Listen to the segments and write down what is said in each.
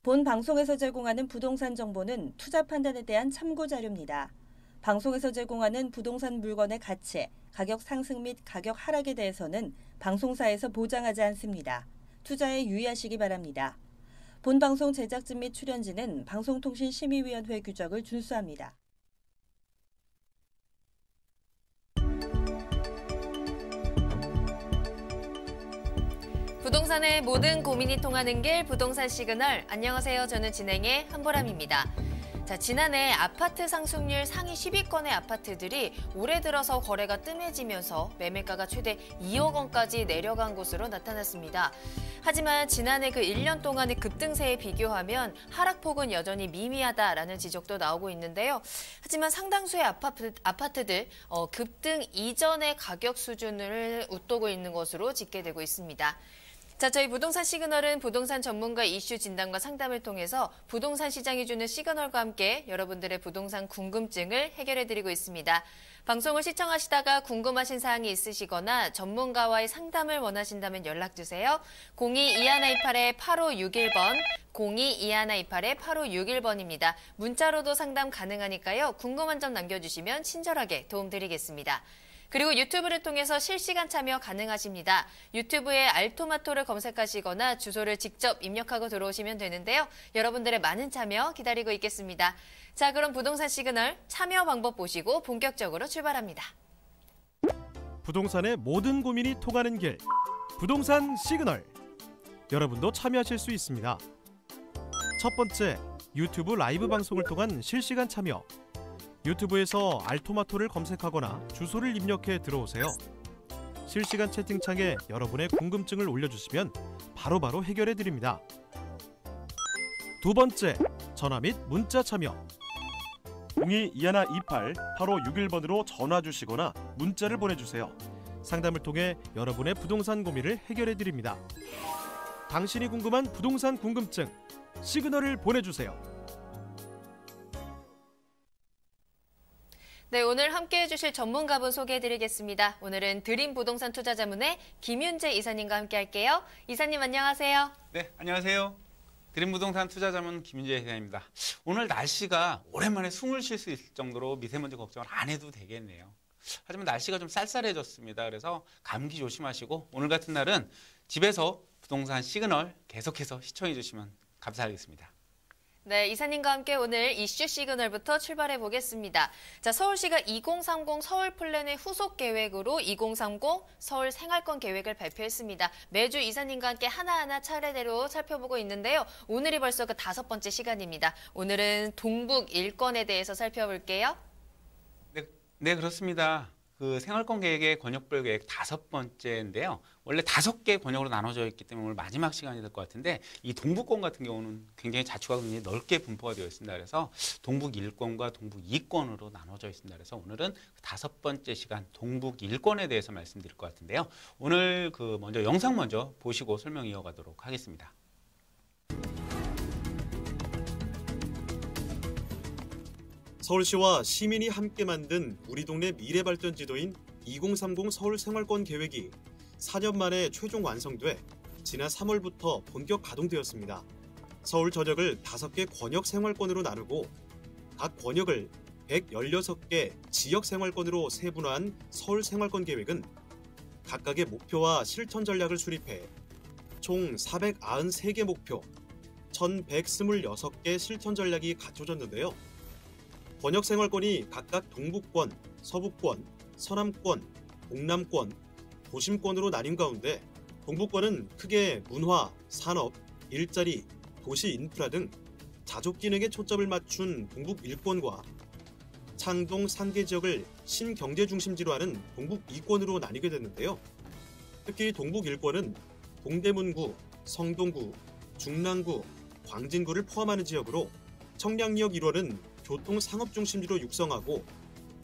본 방송에서 제공하는 부동산 정보는 투자 판단에 대한 참고 자료입니다. 방송에서 제공하는 부동산 물건의 가치, 가격 상승 및 가격 하락에 대해서는 방송사에서 보장하지 않습니다. 투자에 유의하시기 바랍니다. 본 방송 제작진 및 출연진은 방송통신심의위원회 규정을 준수합니다. 부동산의 모든 고민이 통하는 길 부동산 시그널. 안녕하세요. 저는 진행의 한보람입니다. 자, 지난해 아파트 상승률 상위 10위권의 아파트들이 올해 들어서 거래가 뜸해지면서 매매가가 최대 2억 원까지 내려간 것으로 나타났습니다. 하지만 지난해 그 1년 동안의 급등세에 비교하면 하락폭은 여전히 미미하다라는 지적도 나오고 있는데요. 하지만 상당수의 아파트들 급등 이전의 가격 수준을 웃도고 있는 것으로 집계되고 있습니다. 자, 저희 부동산 시그널은 부동산 전문가 이슈 진단과 상담을 통해서 부동산 시장이 주는 시그널과 함께 여러분들의 부동산 궁금증을 해결해드리고 있습니다. 방송을 시청하시다가 궁금하신 사항이 있으시거나 전문가와의 상담을 원하신다면 연락주세요. 02-2128-8561번, 02-2128-8561번입니다. 문자로도 상담 가능하니까요. 궁금한 점 남겨주시면 친절하게 도움드리겠습니다. 그리고 유튜브를 통해서 실시간 참여 가능하십니다. 유튜브에 알토마토를 검색하시거나 주소를 직접 입력하고 들어오시면 되는데요. 여러분들의 많은 참여 기다리고 있겠습니다. 자, 그럼 부동산 시그널 참여 방법 보시고 본격적으로 출발합니다. 부동산의 모든 고민이 통하는 길, 부동산 시그널. 여러분도 참여하실 수 있습니다. 첫 번째, 유튜브 라이브 방송을 통한 실시간 참여. 유튜브에서 알토마토를 검색하거나 주소를 입력해 들어오세요. 실시간 채팅창에 여러분의 궁금증을 올려주시면 바로바로 해결해 드립니다. 두 번째, 전화 및 문자 참여. 02-2128-8561번으로 전화 주시거나 문자를 보내주세요. 상담을 통해 여러분의 부동산 고민을 해결해 드립니다. 당신이 궁금한 부동산 궁금증, 시그널을 보내주세요. 네, 오늘 함께해 주실 전문가분 소개해드리겠습니다. 오늘은 드림 부동산 투자자문의 김윤재 이사님과 함께할게요. 이사님 안녕하세요. 네, 안녕하세요. 드림 부동산 투자자문 김윤재 이사입니다. 오늘 날씨가 오랜만에 숨을 쉴 수 있을 정도로 미세먼지 걱정을 안 해도 되겠네요. 하지만 날씨가 좀 쌀쌀해졌습니다. 그래서 감기 조심하시고 오늘 같은 날은 집에서 부동산 시그널 계속해서 시청해 주시면 감사하겠습니다. 네, 이사님과 함께 오늘 이슈 시그널부터 출발해 보겠습니다. 자, 서울시가 2030 서울 플랜의 후속 계획으로 2030 서울 생활권 계획을 발표했습니다. 매주 이사님과 함께 하나하나 차례대로 살펴보고 있는데요. 오늘이 벌써 그 5번째 시간입니다. 오늘은 동북 일권에 대해서 살펴볼게요. 네, 그렇습니다. 그 생활권 계획의 권역별 계획 5번째인데요. 원래 5개 권역으로 나눠져 있기 때문에 오늘 마지막 시간이 될 것 같은데 이 동북권 같은 경우는 굉장히 자치구가 굉장히 넓게 분포가 되어 있습니다. 그래서 동북 1권과 동북 2권으로 나눠져 있습니다. 그래서 오늘은 5번째 시간 동북 1권에 대해서 말씀드릴 것 같은데요. 오늘 먼저 영상 먼저 보시고 설명 이어가도록 하겠습니다. 서울시와 시민이 함께 만든 우리 동네 미래발전 지도인 2030 서울 생활권 계획이 4년 만에 최종 완성돼 지난 3월부터 본격 가동되었습니다. 서울 전역을 5개 권역 생활권으로 나누고 각 권역을 116개 지역 생활권으로 세분화한 서울 생활권 계획은 각각의 목표와 실천 전략을 수립해 총 493개 목표, 1126개 실천 전략이 갖춰졌는데요. 권역 생활권이 각각 동북권, 서북권, 서남권, 동남권, 도심권으로 나뉜 가운데 동북권은 크게 문화, 산업, 일자리, 도시 인프라 등 자족 기능에 초점을 맞춘 동북 1권과 창동, 상계 지역을 신경제 중심지로 하는 동북 2권으로 나뉘게 됐는데요. 특히 동북 1권은 동대문구, 성동구, 중랑구, 광진구를 포함하는 지역으로 청량리역 1호는 교통 상업 중심지로 육성하고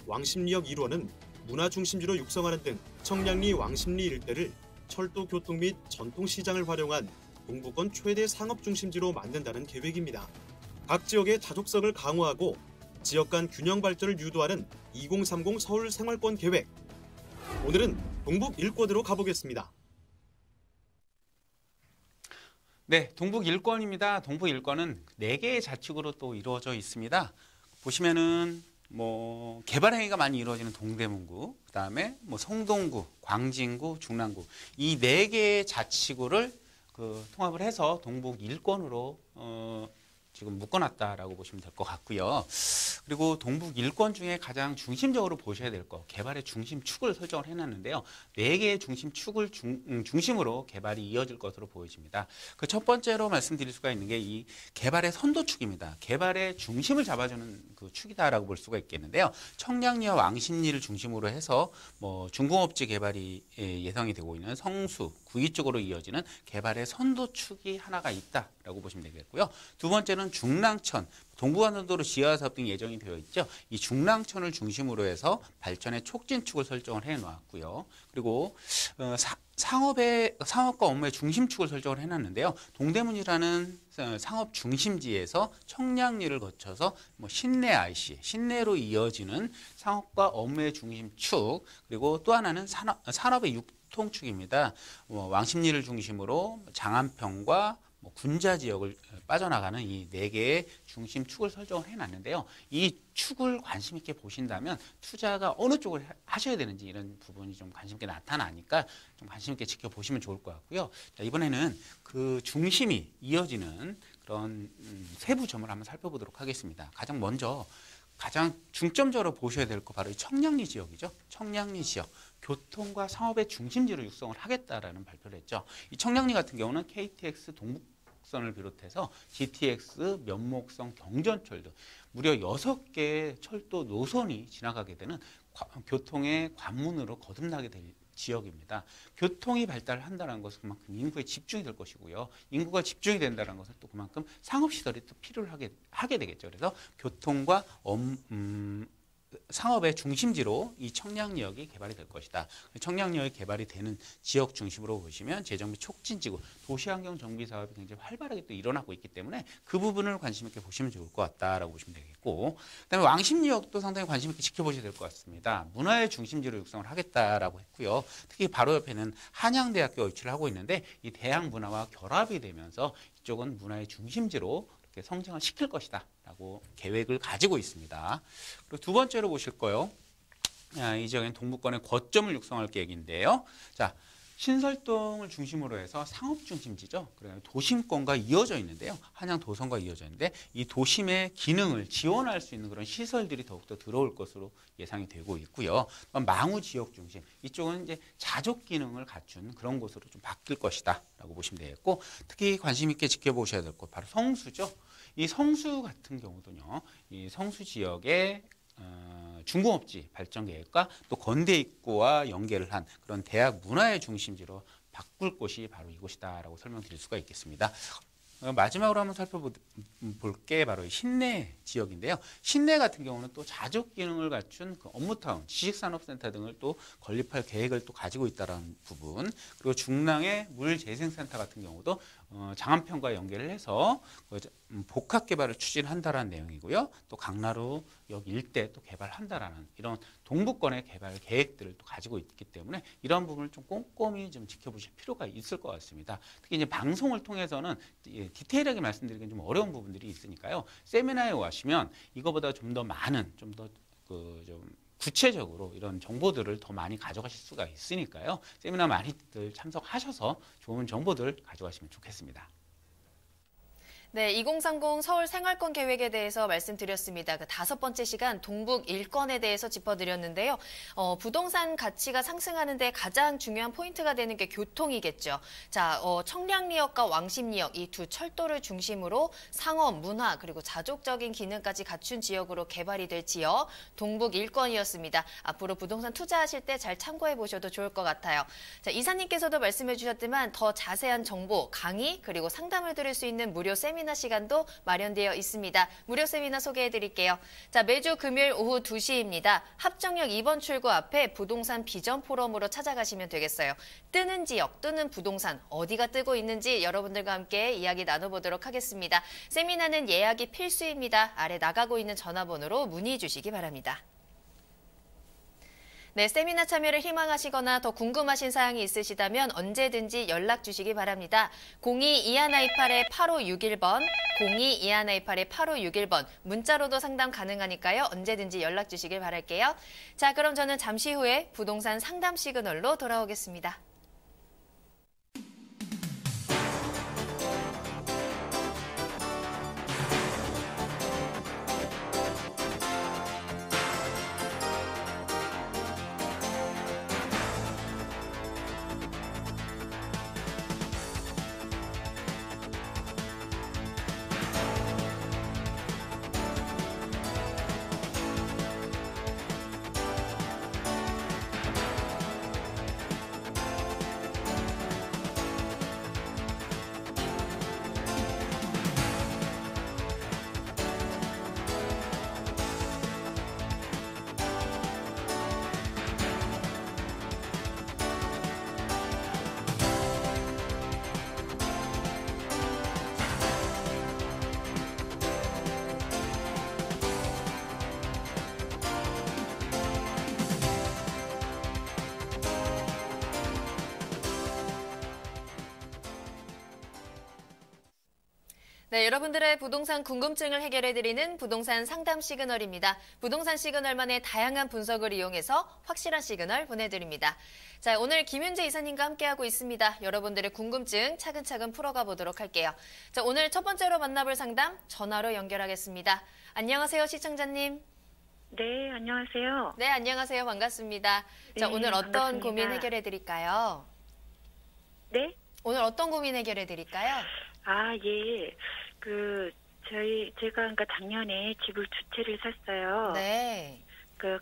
왕십리역 1호는 문화 중심지로 육성하는 등 청량리 왕십리 일대를 철도 교통 및 전통시장을 활용한 동북권 최대 상업 중심지로 만든다는 계획입니다. 각 지역의 다족성을 강화하고 지역 간 균형 발전을 유도하는 2030 서울 생활권 계획. 오늘은 동북 1권으로 가보겠습니다. 네, 동북 1권입니다. 동북 1권은 4개의 자치구로 또 이루어져 있습니다. 보시면은 뭐 개발 행위가 많이 이루어지는 동대문구, 그다음에 뭐 성동구, 광진구, 중랑구 이 4개의 자치구를 통합을 해서 동북 1권으로 지금 묶어놨다라고 보시면 될 것 같고요. 그리고 동북 1권 중에 가장 중심적으로 보셔야 될 거, 개발의 중심축을 설정을 해놨는데요. 4개의 중심축을 중심으로 개발이 이어질 것으로 보여집니다. 그 첫 번째로 말씀드릴 수가 있는 게 이 개발의 선도축입니다. 개발의 중심을 잡아주는 그 축이다라고 볼 수가 있겠는데요. 청량리와 왕십리를 중심으로 해서 뭐 중공업지 개발이 예상이 되고 있는 성수, 구리 쪽으로 이어지는 개발의 선도축이 하나가 있다라고 보시면 되겠고요. 두 번째는 중랑천, 동부간선도로 지하사업 등이 예정이 되어 있죠. 이 중랑천을 중심으로 해서 발전의 촉진축을 설정을 해놓았고요. 그리고 상업과 업무의 중심축을 설정을 해놨는데요. 동대문이라는 상업 중심지에서 청량리를 거쳐서 뭐 신내 IC, 신내로 이어지는 상업과 업무의 중심축, 그리고 또 하나는 산업의 육통축입니다. 왕십리를 중심으로 장안평과 군자 지역을 빠져나가는 이 4개의 중심축을 설정을 해놨는데요. 이 축을 관심 있게 보신다면 투자가 어느 쪽을 하셔야 되는지 이런 부분이 좀 관심 있게 나타나니까 좀 관심 있게 지켜보시면 좋을 것 같고요. 자, 이번에는 그 중심이 이어지는 그런 세부 점을 한번 살펴보도록 하겠습니다. 가장 먼저 가장 중점적으로 보셔야 될 거 바로 이 청량리 지역이죠. 청량리 지역. 교통과 상업의 중심지로 육성을 하겠다라는 발표를 했죠. 이 청량리 같은 경우는 KTX 동북선을 비롯해서 GTX, 면목선, 경전철 등 무려 6개의 철도 노선이 지나가게 되는 교통의 관문으로 거듭나게 될 지역입니다. 교통이 발달한다는 것은 그만큼 인구에 집중이 될 것이고요. 인구가 집중이 된다는 것은 또 그만큼 상업시설이 또 필요를 하게 되겠죠. 그래서 교통과 상업의 중심지로 이 청량리역이 개발이 될 것이다. 청량리역이 개발이 되는 지역 중심으로 보시면 재정비 촉진지구, 도시환경 정비 사업이 굉장히 활발하게 또 일어나고 있기 때문에 그 부분을 관심 있게 보시면 좋을 것 같다라고 보시면 되겠고, 그다음에 왕십리역도 상당히 관심 있게 지켜보셔야 될 것 같습니다. 문화의 중심지로 육성을 하겠다라고 했고요. 특히 바로 옆에는 한양대학교 위치를 하고 있는데 이 대학 문화와 결합이 되면서 이쪽은 문화의 중심지로 성장을 시킬 것이다 라고 계획을 가지고 있습니다. 그리고 두 번째로 보실 거요. 이 지역엔 동북권의 거점을 육성할 계획인데요. 자, 신설동을 중심으로 해서 상업 중심지죠. 그래서 도심권과 이어져 있는데요. 한양 도성과 이어져 있는데 이 도심의 기능을 지원할 수 있는 그런 시설들이 더욱더 들어올 것으로 예상이 되고 있고요. 망우 지역 중심, 이쪽은 이제 자족 기능을 갖춘 그런 곳으로 좀 바뀔 것이다라고 보시면 되겠고, 특히 관심 있게 지켜보셔야 될 것 바로 성수죠. 이 성수 같은 경우도요. 이 성수 지역의 중공업지 발전 계획과 또 건대 입구와 연계를 한 그런 대학 문화의 중심지로 바꿀 곳이 바로 이곳이다라고 설명드릴 수가 있겠습니다. 마지막으로 한번 살펴볼 게 바로 신내 지역인데요. 신내 같은 경우는 또 자족 기능을 갖춘 그 업무타운, 지식산업센터 등을 또 건립할 계획을 또 가지고 있다는 부분, 그리고 중랑의 물재생센터 같은 경우도 장안평과 연계를 해서 복합 개발을 추진한다라는 내용이고요. 또 강나루역 일대 또 개발한다라는 이런 동북권의 개발 계획들을 또 가지고 있기 때문에 이런 부분을 좀 꼼꼼히 좀 지켜보실 필요가 있을 것 같습니다. 특히 이제 방송을 통해서는 디테일하게 말씀드리기는 좀 어려운 부분들이 있으니까요. 세미나에 오시면 이거보다 좀 더 많은, 좀 더 좀 구체적으로 이런 정보들을 더 많이 가져가실 수가 있으니까요. 세미나 많이들 참석하셔서 좋은 정보들 가져가시면 좋겠습니다. 네, 2030 서울 생활권 계획에 대해서 말씀드렸습니다. 그 5번째 시간 동북 1권에 대해서 짚어드렸는데요. 부동산 가치가 상승하는 데 가장 중요한 포인트가 되는 게 교통이겠죠. 자, 청량리역과 왕십리역 이 두 철도를 중심으로 상업, 문화 그리고 자족적인 기능까지 갖춘 지역으로 개발이 될 지역 동북 1권이었습니다. 앞으로 부동산 투자하실 때 잘 참고해 보셔도 좋을 것 같아요. 자, 이사님께서도 말씀해 주셨지만 더 자세한 정보, 강의 그리고 상담을 들을 수 있는 무료 세미나 시간도 마련되어 있습니다. 무료 세미나 소개해 드릴게요. 자, 매주 금요일 오후 2시입니다. 합정역 2번 출구 앞에 부동산 비전 포럼으로 찾아가시면 되겠어요. 뜨는 지역, 뜨는 부동산, 어디가 뜨고 있는지 여러분들과 함께 이야기 나눠보도록 하겠습니다. 세미나는 예약이 필수입니다. 아래 나가고 있는 전화번호로 문의 주시기 바랍니다. 네, 세미나 참여를 희망하시거나 더 궁금하신 사항이 있으시다면 언제든지 연락 주시기 바랍니다. 02-2128-8561번, 02-2128-8561번 문자로도 상담 가능하니까요. 언제든지 연락 주시길 바랄게요. 자, 그럼 저는 잠시 후에 부동산 상담 시그널로 돌아오겠습니다. 네, 여러분들의 부동산 궁금증을 해결해드리는 부동산 상담 시그널입니다. 부동산 시그널만의 다양한 분석을 이용해서 확실한 시그널 보내드립니다. 자, 오늘 김윤재 이사님과 함께하고 있습니다. 여러분들의 궁금증 차근차근 풀어가 보도록 할게요. 자, 오늘 첫 번째로 만나볼 상담 전화로 연결하겠습니다. 안녕하세요, 시청자님. 네, 안녕하세요. 네, 안녕하세요. 반갑습니다. 자, 네, 오늘 어떤 반갑습니다. 고민 해결해드릴까요? 네? 오늘 어떤 고민 해결해드릴까요? 아, 예. 제가 그러니까 작년에 집을 두 채를 샀어요. 네.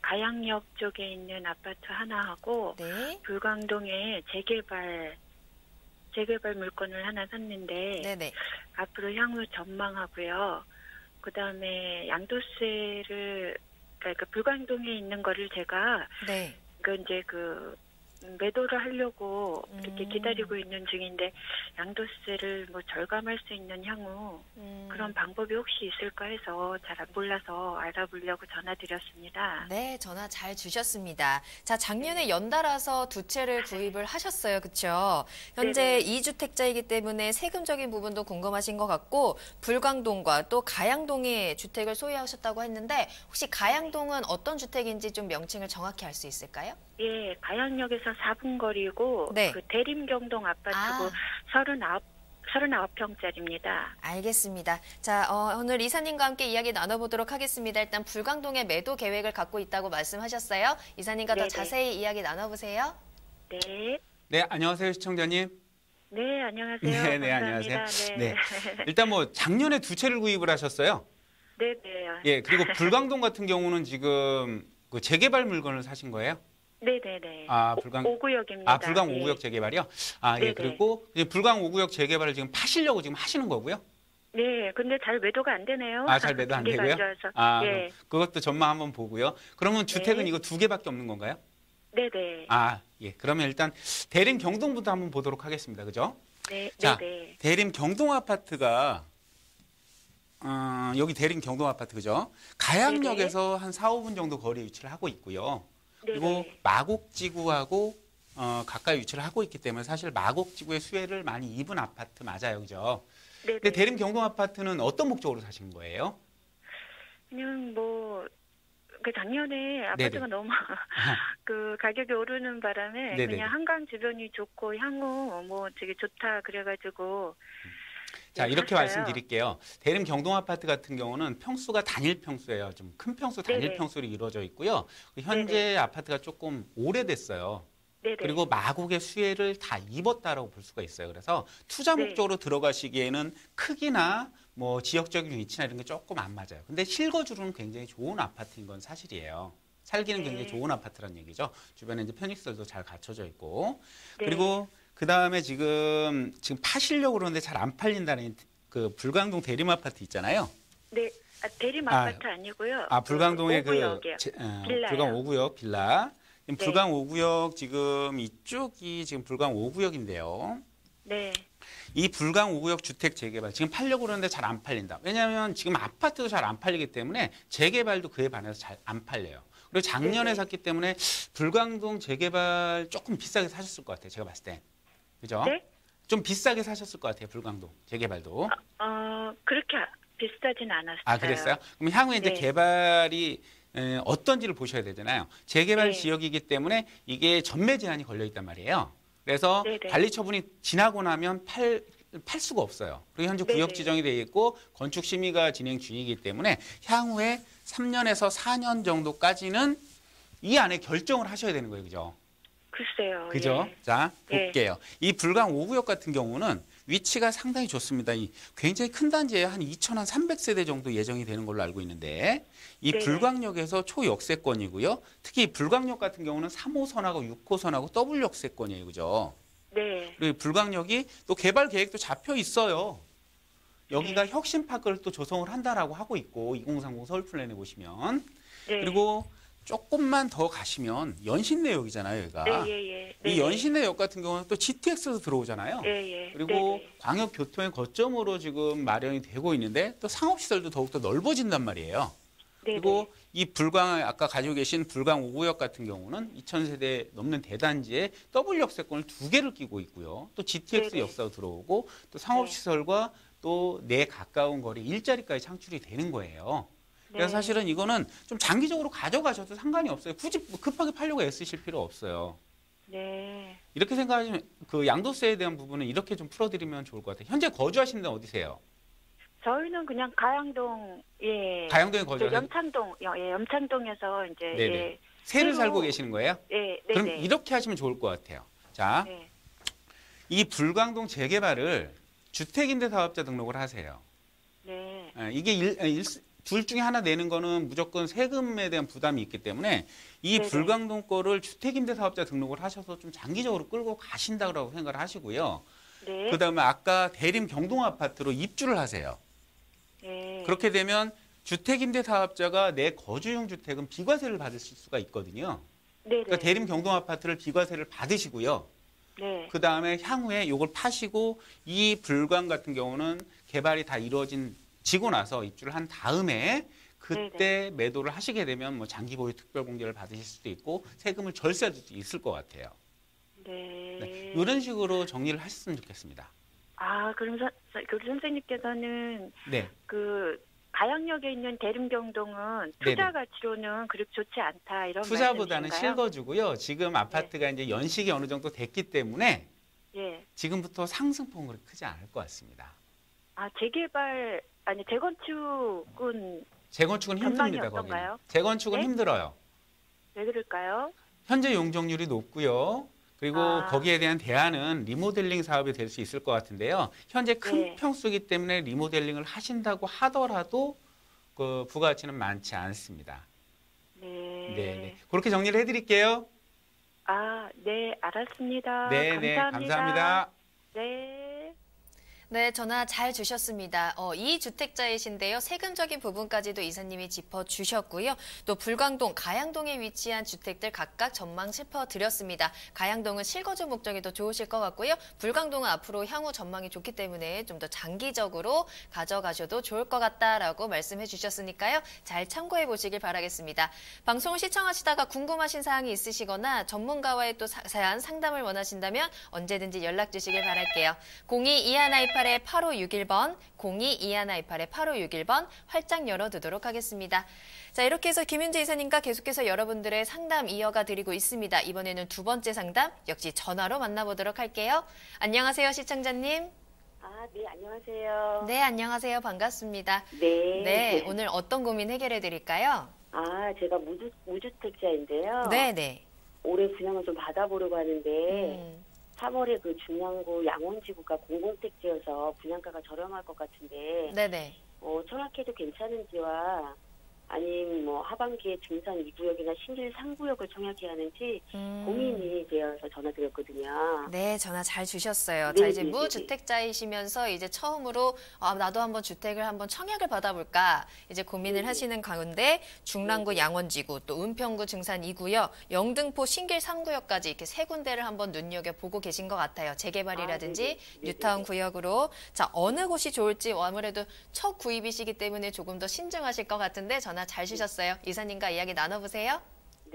가양역 쪽에 있는 아파트 하나하고 네. 불광동에 재개발 물건을 하나 샀는데 네네. 앞으로 향후 전망하고요. 그다음에 양도세를 그러니까 불광동에 있는 거를 제가 네. 매도를 하려고 이렇게 기다리고 있는 중인데 양도세를 뭐 절감할 수 있는 향후 그런 방법이 혹시 있을까 해서 잘 몰라서 알아보려고 전화드렸습니다. 네, 전화 잘 주셨습니다. 자, 작년에 연달아서 두 채를 구입을 하셨어요. 그렇죠? 현재 네네. 2주택자이기 때문에 세금적인 부분도 궁금하신 것 같고 불광동과 또 가양동의 주택을 소유하셨다고 했는데 혹시 가양동은 어떤 주택인지 좀 명칭을 정확히 알 수 있을까요? 예, 가양역에서 4분 거리고 네. 대림경동 아파트고 39평짜리입니다. 알겠습니다. 자, 오늘 이사님과 함께 이야기 나눠보도록 하겠습니다. 일단 불광동에 매도 계획을 갖고 있다고 말씀하셨어요. 이사님과 더 네네. 자세히 이야기 나눠보세요. 네. 네, 안녕하세요, 시청자님. 네, 안녕하세요. 네, 네, 감사합니다. 안녕하세요. 네. 일단 뭐 작년에 두 채를 구입을 하셨어요. 네, 네. 예, 그리고 불광동 같은 경우는 지금 그 재개발 물건을 사신 거예요? 네, 네, 네. 아, 5구역입니다. 불광 네. 5구역 재개발이요? 아, 예, 네네. 그리고 이제 불광 5구역 재개발을 지금 파시려고 지금 하시는 거고요? 네, 근데 잘 매도가 안 되네요. 아, 잘 매도 안 경기가 되고요? 안 좋아서. 아, 예. 그것도 전망 한번 보고요. 그러면 주택은 네. 이거 두 개밖에 없는 건가요? 네, 네. 아, 예. 그러면 일단 대림 경동부터 한번 보도록 하겠습니다. 그죠? 네, 자, 네, 네. 대림 경동 아파트가 여기 대림 경동 아파트 그죠? 가양역에서 한 4, 5분 정도 거리 위치를 하고 있고요. 그리고 네네. 마곡지구하고 가까이 위치를 하고 있기 때문에 사실 마곡지구의 수혜를 많이 입은 아파트 맞아요. 그죠? 네네. 근데 대림 경동 아파트는 어떤 목적으로 사신 거예요? 그냥 작년에 아파트가 네네. 너무 가격이 오르는 바람에 네네. 그냥 한강 주변이 좋고 향후 되게 좋다 그래가지고 자, 이렇게 샀어요. 말씀드릴게요. 대림 경동 아파트 같은 경우는 평수가 단일 평수예요. 좀 큰 평수, 단일 네네. 평수로 이루어져 있고요. 현재 아파트가 조금 오래됐어요. 네네. 그리고 마곡의 수혜를 다 입었다라고 볼 수가 있어요. 그래서 투자 네. 목적으로 들어가시기에는 크기나 뭐 지역적인 위치나 이런 게 조금 안 맞아요. 근데 실거주로는 굉장히 좋은 아파트인 건 사실이에요. 살기는 네. 굉장히 좋은 아파트란 얘기죠. 주변에 이제 편익시설도 잘 갖춰져 있고. 네. 그리고 그 다음에 지금 파시려고 그러는데 잘 안 팔린다는 그 불광동 대림 아파트 있잖아요. 네. 대림 아파트 아니고요. 불광동의 오구역이요. 빌라요. 불광 5구역 빌라. 지금 네. 불광 5구역 지금 이쪽이 지금 불광 5구역인데요. 네. 이 불광 5구역 주택 재개발 지금 팔려고 그러는데 잘 안 팔린다. 왜냐하면 지금 아파트도 잘 안 팔리기 때문에 재개발도 그에 반해서 잘 안 팔려요. 그리고 작년에 네네. 샀기 때문에 불광동 재개발 조금 비싸게 사셨을 것 같아요. 제가 봤을 때. 그죠? 네? 좀 비싸게 사셨을 것 같아요. 불광동 재개발도. 그렇게 비싸진 않았어요. 아, 그랬어요? 그럼 향후에 이제 네. 개발이 어떤지를 보셔야 되잖아요. 재개발 네. 지역이기 때문에 이게 전매 제한이 걸려 있단 말이에요. 그래서 네네. 관리 처분이 지나고 나면 팔 수가 없어요. 그리고 현재 네네. 구역 지정이 돼 있고 건축 심의가 진행 중이기 때문에 향후에 3년에서 4년 정도까지는 이 안에 결정을 하셔야 되는 거예요. 그죠? 글쎄요. 그죠? 예. 자, 예. 볼게요. 이 불광 5구역 같은 경우는 위치가 상당히 좋습니다. 이 굉장히 큰 단지에 한 2,300세대 정도 예정이 되는 걸로 알고 있는데 이 네네. 불광역에서 초역세권이고요. 특히 이 불광역 같은 경우는 3호선하고 6호선하고 더블 역세권이에요. 그죠? 네. 그리고 불광역이 또 개발 계획도 잡혀 있어요. 여기가 네. 혁신파크를 또 조성을 한다라고 하고 있고 2030 서울 플랜에 보시면 네. 그리고 조금만 더 가시면 연신내역이잖아요. 여기가. 예. 이 연신내역 같은 경우는 또 GTX에서 들어오잖아요. 예. 그리고 네네. 광역교통의 거점으로 지금 마련이 되고 있는데 또 상업시설도 더욱더 넓어진단 말이에요. 네네. 그리고 이 불광 아까 가지고 계신 불광 5구역 같은 경우는 2,000세대 넘는 대단지에 더블 역세권을 2개를 끼고 있고요. 또 GTX 네네. 역사가 들어오고 또 상업시설과 또 내 가까운 거리 일자리까지 창출이 되는 거예요. 그래서 네. 사실은 이거는 좀 장기적으로 가져가셔도 상관이 없어요. 굳이 급하게 팔려고 애쓰실 필요 없어요. 네. 이렇게 생각하시면 그 양도세에 대한 부분은 이렇게 좀 풀어드리면 좋을 것 같아요. 현재 거주하시는 데는 어디세요? 저희는 그냥 가양동, 예. 가양동에 저 거주하세요? 염창동에서 이제, 네네. 예. 새를 새로- 살고 계시는 거예요? 예, 그럼 네네. 이렇게 하시면 좋을 것 같아요. 자, 네. 이 불광동 재개발을 주택임대사업자 등록을 하세요. 네. 이게 둘 중에 하나 내는 거는 무조건 세금에 대한 부담이 있기 때문에 이 네네. 불광동 거를 주택임대사업자 등록을 하셔서 좀 장기적으로 끌고 가신다고 생각을 하시고요. 네. 그다음에 아까 대림 경동아파트로 입주를 하세요. 네. 그렇게 되면 주택임대사업자가 내 거주용 주택은 비과세를 받으실 수가 있거든요. 네네. 그러니까 대림 경동아파트를 비과세를 받으시고요. 네. 그 다음에 향후에 이걸 파시고 이 불광 같은 경우는 개발이 다 이루어지고 나서 입주를 한 다음에 그때 매도를 하시게 되면 뭐 장기 보유 특별 공제를 받으실 수도 있고 세금을 절세할 수도 있을 것 같아요. 네. 이런 식으로 정리를 하셨으면 좋겠습니다. 그럼 교수 선생님께서는 네. 그 가양역에 있는 대림경동은 네네. 투자 가치로는 그렇게 좋지 않다 이런 투자보다는 말씀이신가요? 실거주고요. 지금 아파트가 이제 연식이 어느 정도 됐기 때문에 예. 지금부터 상승폭은 그렇게 크지 않을 것 같습니다. 재개발 재건축은 재건축은 전망이 힘듭니다. 어떤가요? 거기는. 재건축은 네? 힘들어요. 왜 그럴까요? 현재 용적률이 높고요. 그리고 거기에 대한 대안은 리모델링 사업이 될 수 있을 것 같은데요. 현재 큰 네. 평수이기 때문에 리모델링을 하신다고 하더라도 그 부가가치는 많지 않습니다. 네. 네. 그렇게 정리를 해드릴게요. 네, 알았습니다. 네, 감사합니다. 네. 네, 전화 잘 주셨습니다. 이 주택자이신데요. 세금적인 부분까지도 이사님이 짚어주셨고요. 또 불광동, 가양동에 위치한 주택들 각각 전망 짚어드렸습니다. 가양동은 실거주 목적이 더 좋으실 것 같고요. 불광동은 앞으로 향후 전망이 좋기 때문에 좀 더 장기적으로 가져가셔도 좋을 것 같다라고 말씀해 주셨으니까요. 잘 참고해 보시길 바라겠습니다. 방송을 시청하시다가 궁금하신 사항이 있으시거나 전문가와의 또 자세한 상담을 원하신다면 언제든지 연락 주시길 바랄게요. 02-2128-8561번, 02-2128-8561번 활짝 열어두도록 하겠습니다. 자, 이렇게 해서 김윤재 이사님과 계속해서 여러분들의 상담 이어가 드리고 있습니다. 이번에는 두 번째 상담 역시 전화로 만나보도록 할게요. 안녕하세요, 시청자님. 네, 안녕하세요. 네, 안녕하세요. 반갑습니다. 네. 네, 오늘 어떤 고민 해결해 드릴까요? 제가 무주택자인데요. 네. 올해 분양을 좀 받아보려고 하는데 3월에 그 중랑구 양원지구가 공공택지여서 분양가가 저렴할 것 같은데 네네. 청약해도 괜찮은지와 아니면 뭐 하반기에 증산 2구역이나 신길 3구역을 청약해야 하는지 고민이 되어서 전화드렸거든요. 네, 전화 잘 주셨어요. 네, 자, 이제 네, 무주택자이시면서 이제 처음으로 나도 한번 주택을 한번 청약을 받아볼까 이제 고민을 하시는 가운데 중랑구 양원지구, 또 은평구 증산 2구역, 영등포 신길 3구역까지 이렇게 세 군데를 한번 눈여겨보고 계신 것 같아요. 재개발이라든지 뉴타운 구역으로. 자, 어느 곳이 좋을지 아무래도 첫 구입이시기 때문에 조금 더 신중하실 것 같은데 전화 잘 주셨어요. 이사님과 이야기 나눠보세요.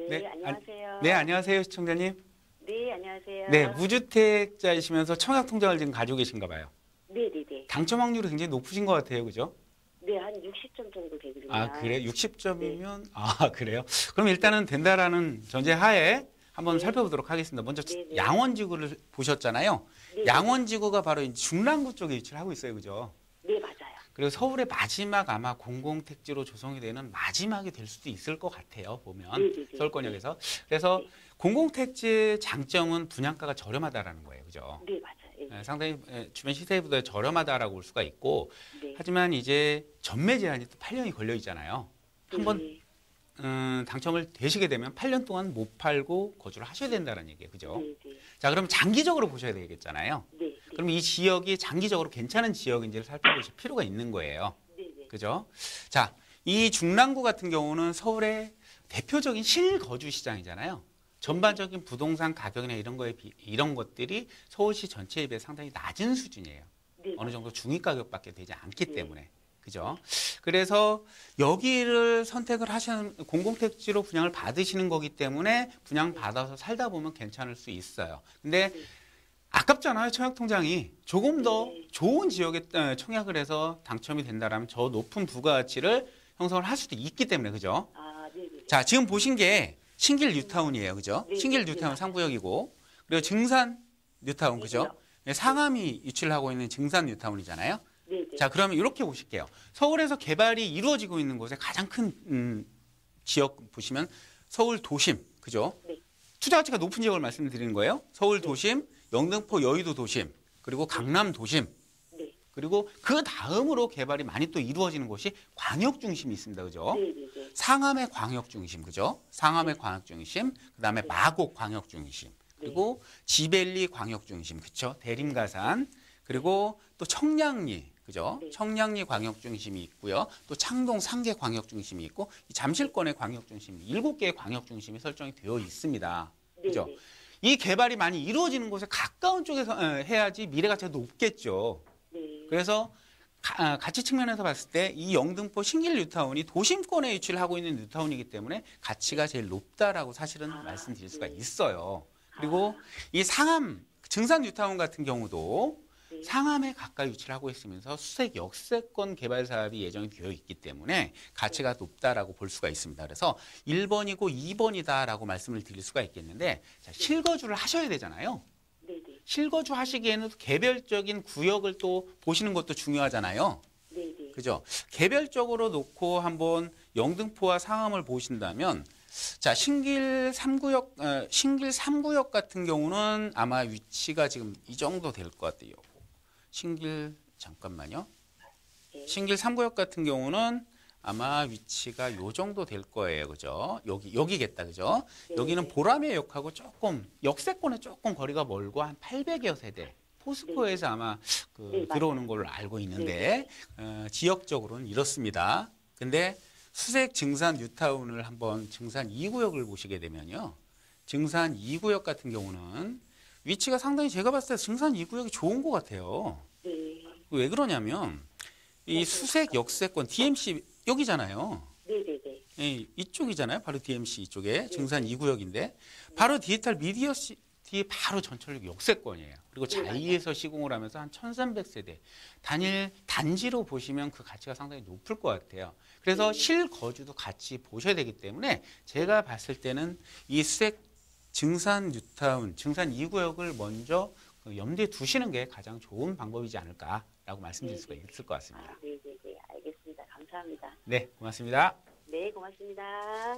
네, 안녕하세요. 네, 안녕하세요, 시청자님. 네, 안녕하세요. 네, 무주택자이시면서 청약통장을 지금 가지고 계신가 봐요. 네네네. 당첨 확률이 굉장히 높으신 것 같아요, 그죠? 네, 한 60점 정도 되거든요. 아, 그래? 60점이면? 네. 아, 그래요? 그럼 일단은 된다라는 전제하에 한번 네. 살펴보도록 하겠습니다. 먼저 네네. 양원지구를 보셨잖아요. 네네. 양원지구가 바로 이 중랑구 쪽에 위치를 하고 있어요, 그죠? 네, 맞아요. 그리고 서울의 마지막 아마 공공택지로 조성이 되는 마지막이 될 수도 있을 것 같아요, 보면. 네네네. 서울권역에서. 그래서 네. 공공택지의 장점은 분양가가 저렴하다라는 거예요, 그죠? 네, 맞아요. 네. 상당히 주변 시세보다 저렴하다라고 볼 수가 있고, 네. 하지만 이제 전매 제한이 또 8년이 걸려 있잖아요. 한번 네. 당첨을 되시게 되면 8년 동안 못 팔고 거주를 하셔야 된다는 얘기예요, 그죠? 네, 네. 자, 그럼 장기적으로 보셔야 되겠잖아요. 네, 네. 그럼 이 지역이 장기적으로 괜찮은 지역인지를 살펴보실 필요가 있는 거예요. 네, 네. 그죠? 자, 이 중랑구 같은 경우는 서울의 대표적인 실거주 시장이잖아요. 전반적인 부동산 가격이나 이런 것들이 서울시 전체에 비해 상당히 낮은 수준이에요. 네, 어느 정도 중위 가격밖에 되지 않기 네. 때문에. 그죠? 그래서 여기를 선택을 하시는 공공택지로 분양을 받으시는 거기 때문에 분양 받아서 살다 보면 괜찮을 수 있어요. 근데 네. 아깝잖아요, 청약통장이. 조금 더 네. 좋은 지역에 청약을 해서 당첨이 된다면 저 높은 부가가치를 형성을 할 수도 있기 때문에, 그죠? 아, 네, 네. 자, 지금 보신 게 신길 뉴타운이에요, 그죠? 네, 신길 네, 뉴타운 네. 상부역이고, 그리고 증산 뉴타운, 그죠? 네. 상암이 위치를 하고 있는 증산 뉴타운이잖아요. 네, 네. 자, 그러면 이렇게 보실게요. 서울에서 개발이 이루어지고 있는 곳의 가장 큰 지역 보시면 서울 도심, 그죠? 네. 투자 가치가 높은 지역을 말씀드리는 거예요. 서울 도심, 영등포 여의도 도심, 그리고 강남 도심, 네. 그리고 그 다음으로 개발이 많이 또 이루어지는 곳이 광역 중심이 있습니다, 그죠? 네, 네, 네. 상암의 광역 중심, 그죠? 상암의 광역 중심, 그다음에 마곡 광역 중심, 그리고 지벨리 광역 중심, 그렇죠? 대림가산, 그리고 또 청량리, 그죠? 네. 청량리 광역 중심이 있고요. 또 창동 상계 광역 중심이 있고 이 잠실권의 광역 중심 7개의 광역 중심이 설정이 되어 있습니다. 네, 그죠? 네. 이 개발이 많이 이루어지는 곳에 가까운 쪽에서 해야지 미래 가치가 높겠죠. 네. 그래서 가치 측면에서 봤을 때 이 영등포 신길 뉴타운이 도심권에 위치를 하고 있는 뉴타운이기 때문에 가치가 제일 높다라고 사실은 말씀드릴 수가 있어요. 그리고 이 상암 증산 뉴타운 같은 경우도 네. 상암에 가까이 위치를 하고 있으면서 수색 역세권 개발 사업이 예정이 되어 있기 때문에 가치가 높다라고 볼 수가 있습니다. 그래서 1번이고 2번이다라고 말씀을 드릴 수가 있겠는데 자, 실거주를 하셔야 되잖아요. 네, 네. 실거주 하시기에는 개별적인 구역을 또 보시는 것도 중요하잖아요. 네, 네. 그죠? 개별적으로 놓고 한번 영등포와 상암을 보신다면 자, 신길 3구역 같은 경우는 아마 위치가 지금 이 정도 될 것 같아요. 잠깐만요. 네. 신길 3구역 같은 경우는 아마 위치가 요 정도 될 거예요. 그죠? 여기겠다. 그죠? 네, 여기는 네. 보람의 역하고 조금 역세권에 조금 거리가 멀고 한 800여 세대. 포스코에서 아마 네, 들어오는 걸로 알고 있는데 지역적으로는 이렇습니다. 근데 수색 증산 뉴타운을 한번 증산 2구역을 보시게 되면요. 증산 2구역 같은 경우는 위치가 상당히 제가 봤을 때 증산 2구역이 좋은 것 같아요. 네. 왜 그러냐면 이 수색 역세권 DMC 여기잖아요. 네, 네, 네. 이쪽이잖아요. 바로 DMC 이쪽에 증산 2구역인데 바로 디지털 미디어 시티 바로 전철역 역세권이에요. 그리고 자이에서 시공을 하면서 한 1300세대 단지로 보시면 그 가치가 상당히 높을 것 같아요. 그래서 실거주도 같이 보셔야 되기 때문에 제가 봤을 때는 이 수색 증산 뉴타운, 증산 2구역을 먼저 염두에 두시는 게 가장 좋은 방법이지 않을까라고 말씀드릴 수가 있을 것 같습니다. 네, 네, 네. 알겠습니다. 감사합니다. 네, 고맙습니다. 네, 고맙습니다.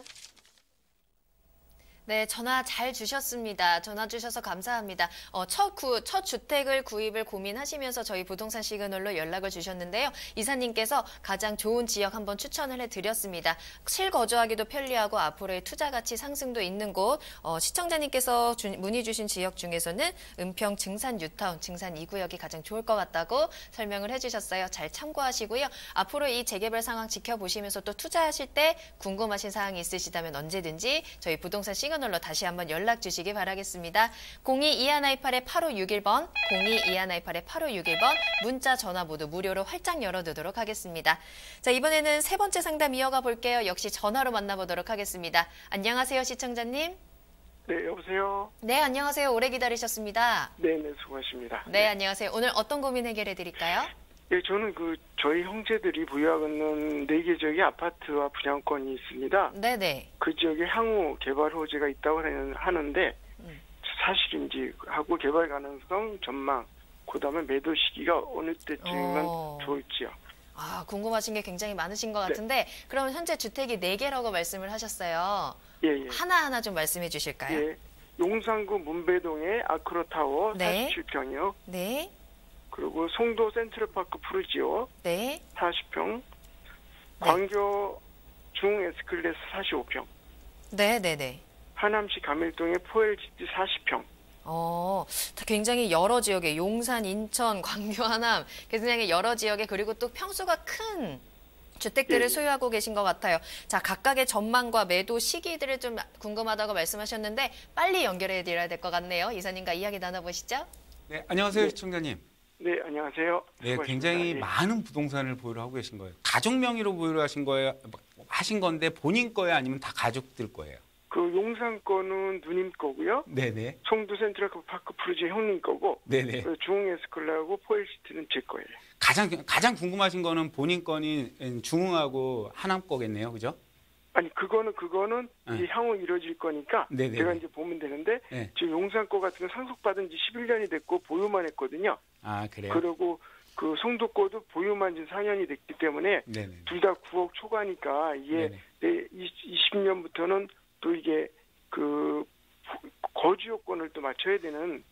네, 전화 잘 주셨습니다. 전화 주셔서 감사합니다. 첫 주택을 구입을 고민하시면서 저희 부동산 시그널로 연락을 주셨는데요. 이사님께서 가장 좋은 지역 한번 추천을 해드렸습니다. 실거주하기도 편리하고 앞으로의 투자 가치 상승도 있는 곳, 시청자님께서 문의 주신 지역 중에서는 은평 증산 뉴타운, 증산 2구역이 가장 좋을 것 같다고 설명을 해주셨어요. 잘 참고하시고요. 앞으로 이 재개발 상황 지켜보시면서 또 투자하실 때 궁금하신 사항이 있으시다면 언제든지 저희 부동산 시그널 휴대전화번호로 다시 한번 연락 주시기 바라겠습니다. 022128-8561번, 022128-8561번 문자 전화 모두 무료로 활짝 열어두도록 하겠습니다. 자, 이번에는 세 번째 상담 이어가 볼게요. 역시 전화로 만나보도록 하겠습니다. 안녕하세요, 시청자님. 네, 여보세요. 네, 안녕하세요. 오래 기다리셨습니다. 네, 수고하십니다. 네, 안녕하세요. 오늘 어떤 고민 해결해 드릴까요? 네, 저는 저희 형제들이 보유하고 있는 4개 지역의 아파트와 분양권이 있습니다. 네네. 그 지역에 향후 개발 호재가 있다고 하는데 사실인지 하고 개발 가능성, 전망, 그다음에 매도 시기가 어느 때쯤이면 좋을지요. 아, 궁금하신 게 굉장히 많으신 것 같은데 그럼 현재 주택이 4개라고 말씀을 하셨어요. 예. 하나하나 좀 말씀해 주실까요? 예. 용산구 문배동의 아크로타워 네. 47평이요. 네. 그리고 송도 센트럴파크 푸르지오 네. 40평. 광교 중 에스클래스 45평. 네네네. 하남시 가밀동의 포엘지티 40평. 굉장히 여러 지역에 용산, 인천, 광교, 하남 굉장히 여러 지역에 그리고 또 평수가 큰 주택들을 소유하고 계신 것 같아요. 자, 각각의 전망과 매도 시기들을 좀 궁금하다고 말씀하셨는데 빨리 연결해 드려야 될 것 같네요. 이사님과 이야기 나눠보시죠. 네, 안녕하세요, 시청자님. 네, 안녕하세요. 네, 굉장히 많은 부동산을 보유를 하고 계신 거예요. 가족 명의로 보유를 하신 건데 본인 거예요, 아니면 다 가족들 거예요? 그 용산 거는 누님 거고요. 네네. 송도 센트럴파크 푸르지 형님 거고. 네네. 중흥 에스컬라하고 포엘시티는 제 거예요. 가장 궁금하신 거는 본인 거니 중흥하고 하남 거겠네요, 그죠? 아니 그거는 이제 향후 이루어질 거니까 네네. 제가 이제 보면 되는데 지금 용산 거 같은 건 상속받은 지 11년이 됐고 보유만 했거든요. 아, 그래요? 그리고 그 송도 거도 보유만 지금 4년이 됐기 때문에 둘 다 9억 초과니까 이게 20년부터는 또 이게 그 거주 요건을 또 맞춰야 되는.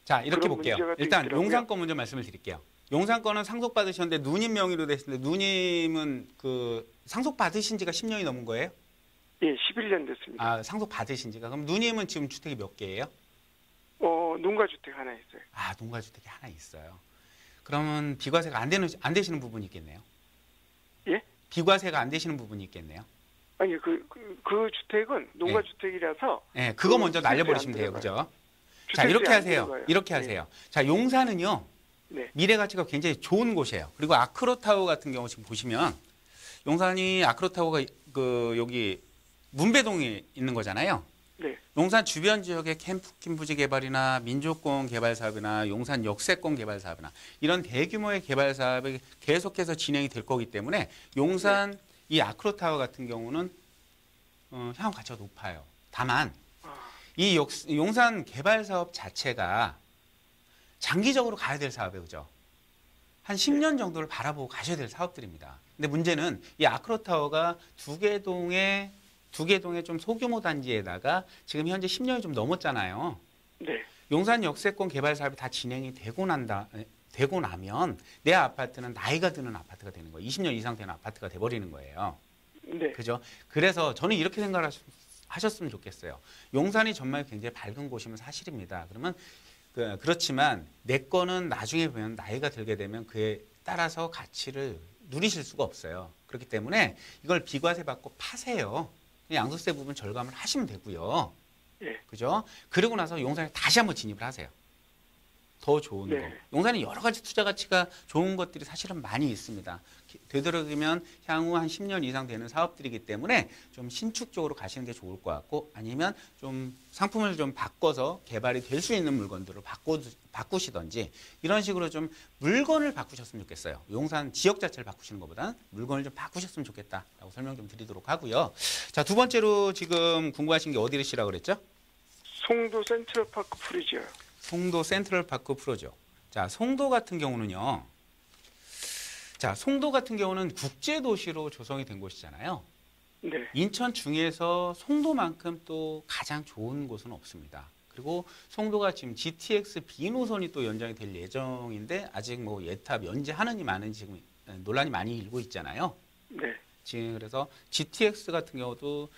자, 이렇게 볼게요. 일단 있더라고요. 용산 거 먼저 말씀을 드릴게요. 용산 거는 상속 받으셨는데 누님 명의로 됐는데 누님은 그 상속 받으신 지가 10년이 넘은 거예요? 예, 11년 됐습니다. 아, 상속 받으신 지가. 그럼 누님은 지금 주택이 몇 개예요? 농가 주택 하나 있어요. 아, 농가 주택이 하나 있어요. 그러면 비과세가 안 되시는 부분이 있겠네요. 예? 비과세가 안 되시는 부분이 있겠네요. 아니 그 주택은 농가 주택이라서. 네, 그거 먼저 날려버리시면 돼요, 그죠? 자, 이렇게 하세요. 이렇게 하세요. 자, 용산은요. 미래 가치가 굉장히 좋은 곳이에요. 그리고 아크로타워 같은 경우 지금 보시면 용산이 아크로타워가 여기 문배동에 있는 거잖아요. 네. 용산 주변 지역의 캠프 부지 개발이나 민족공원 개발 사업이나 용산 역세권 개발 사업이나 이런 대규모의 개발 사업이 계속해서 진행이 될 거기 때문에 용산 이 아크로타워 같은 경우는 향후 가치가 높아요. 다만 이 용산 개발 사업 자체가 장기적으로 가야 될 사업이에요. 그죠? 한 10년 정도를 바라보고 가셔야 될 사업들입니다. 근데 문제는 이 아크로타워가 두 개 동의 좀 소규모 단지에다가 지금 현재 10년이 좀 넘었잖아요. 네. 용산 역세권 개발 사업이 다 진행이 되고 나면 내 아파트는 나이가 드는 아파트가 되는 거예요. 20년 이상 되는 아파트가 돼버리는 거예요. 네. 그죠? 그래서 저는 이렇게 생각을 하셨으면 좋겠어요. 용산이 정말 굉장히 밝은 곳이면 사실입니다. 그러면 그렇지만 내 거는 나중에 보면 나이가 들게 되면 그에 따라서 가치를 누리실 수가 없어요. 그렇기 때문에 이걸 비과세 받고 파세요. 양도세 부분 절감을 하시면 되고요. 그죠? 그리고 나서 용산에 다시 한번 진입을 하세요. 더 좋은 거. 용산에 여러 가지 투자 가치가 좋은 것들이 사실은 많이 있습니다. 되도록이면 향후 한 10년 이상 되는 사업들이기 때문에 좀 신축적으로 가시는 게 좋을 것 같고 아니면 좀 상품을 좀 바꿔서 개발이 될 수 있는 물건들을 바꾸시던지 이런 식으로 좀 물건을 바꾸셨으면 좋겠어요. 용산 지역 자체를 바꾸시는 것보다는 물건을 좀 바꾸셨으면 좋겠다라고 설명 좀 드리도록 하고요. 자, 두 번째로 지금 궁금하신 게 어디시라고 그랬죠? 송도 센트럴파크 푸르지오. 송도 센트럴파크 푸르지오. 자, 송도 같은 경우는요. 자, 송도 같은 경우는 국제도시로 조성이 된 곳이잖아요. 네. 인천 중에서 송도만큼 또 가장 좋은 곳은 없습니다. 그리고 송도가 지금 GTX B 노선이 또 연장이 될 예정인데 아직 뭐 예탑 연재하느니 마는지 지금 논란이 많이 일고 있잖아요. 네. 지금 그래서 GTX 같은 경우도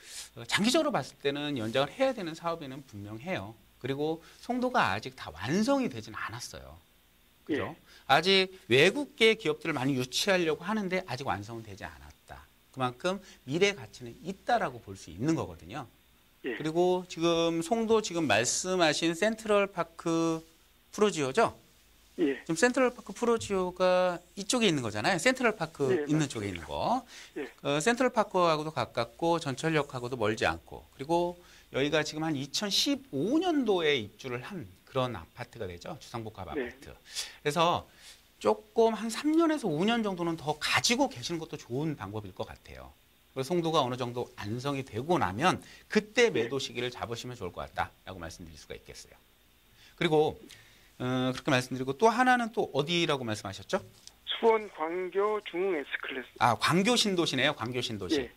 장기적으로 봤을 때는 연장을 해야 되는 사업에는 분명해요. 그리고 송도가 아직 다 완성이 되진 않았어요. 그죠? 아직 외국계 기업들을 많이 유치하려고 하는데 아직 완성은 되지 않았다. 그만큼 미래 가치는 있다라고 볼 수 있는 거거든요. 예. 그리고 지금 송도 지금 말씀하신 센트럴파크 프로지오죠? 예. 지금 센트럴파크 프로지오가 이쪽에 있는 거잖아요. 센트럴파크 예, 있는 맞습니다. 쪽에 있는 거. 예. 센트럴파크하고도 가깝고 전철역하고도 멀지 않고, 그리고 여기가 지금 한 2015년도에 입주를 한 그런 아파트가 되죠. 주상복합 네. 아파트. 그래서 조금 한 3년에서 5년 정도는 더 가지고 계시는 것도 좋은 방법일 것 같아요. 그래서 송도가 어느 정도 안성이 되고 나면 그때 매도 시기를 잡으시면 좋을 것 같다라고 말씀드릴 수가 있겠어요. 그리고 그렇게 말씀드리고, 또 하나는 또 어디라고 말씀하셨죠? 수원 광교 중흥 S클래스. 아, 광교 신도시네요. 광교 신도시. 예.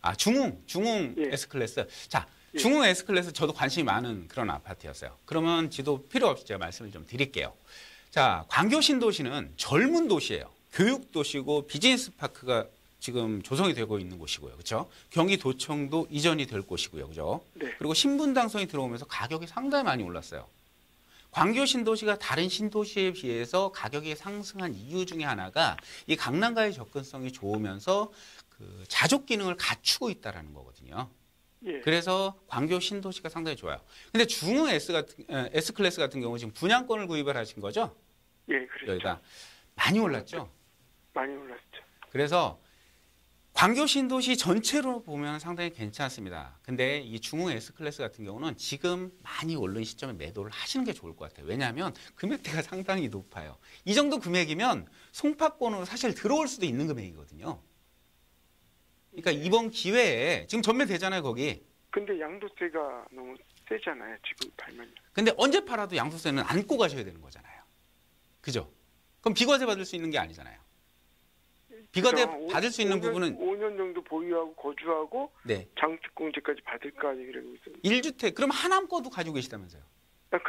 아, 중흥 예. S클래스. 자, 예. 중흥 S클래스 저도 관심이 많은 그런 아파트였어요. 그러면 지도 필요 없이 제가 말씀을 좀 드릴게요. 자, 광교 신도시는 젊은 도시예요. 교육 도시고 비즈니스 파크가 지금 조성이 되고 있는 곳이고요. 그렇죠? 경기도청도 이전이 될 곳이고요. 그죠? 네. 그리고 신분당선이 들어오면서 가격이 상당히 많이 올랐어요. 광교 신도시가 다른 신도시에 비해서 가격이 상승한 이유 중에 하나가 이 강남과의 접근성이 좋으면서 그 자족 기능을 갖추고 있다는 거거든요. 예. 그래서 광교 신도시가 상당히 좋아요. 근데 중흥 S클래스 같은 경우 지금 분양권을 구입을 하신 거죠? 예, 그렇죠. 여기가 많이 올랐죠? 많이 올랐죠. 그래서 광교 신도시 전체로 보면 상당히 괜찮습니다. 근데 이 중흥 S클래스 같은 경우는 지금 많이 오른 시점에 매도를 하시는 게 좋을 것 같아요. 왜냐하면 금액대가 상당히 높아요. 이 정도 금액이면 송파권으로 사실 들어올 수도 있는 금액이거든요. 그러니까 이번 기회에 지금 전매되잖아요, 거기. 근데 양도세가 너무 세잖아요, 지금 팔면. 근데 언제 팔아도 양도세는 안고 가셔야 되는 거잖아요. 그죠? 그럼 비과세 받을 수 있는 게 아니잖아요. 비과세 받을 수 있는 부분은 5년 정도 보유하고 거주하고 네. 장특공제까지 받을까 이러고 있어요. 1주택 그럼 하남 거도 가지고 계시다면서요?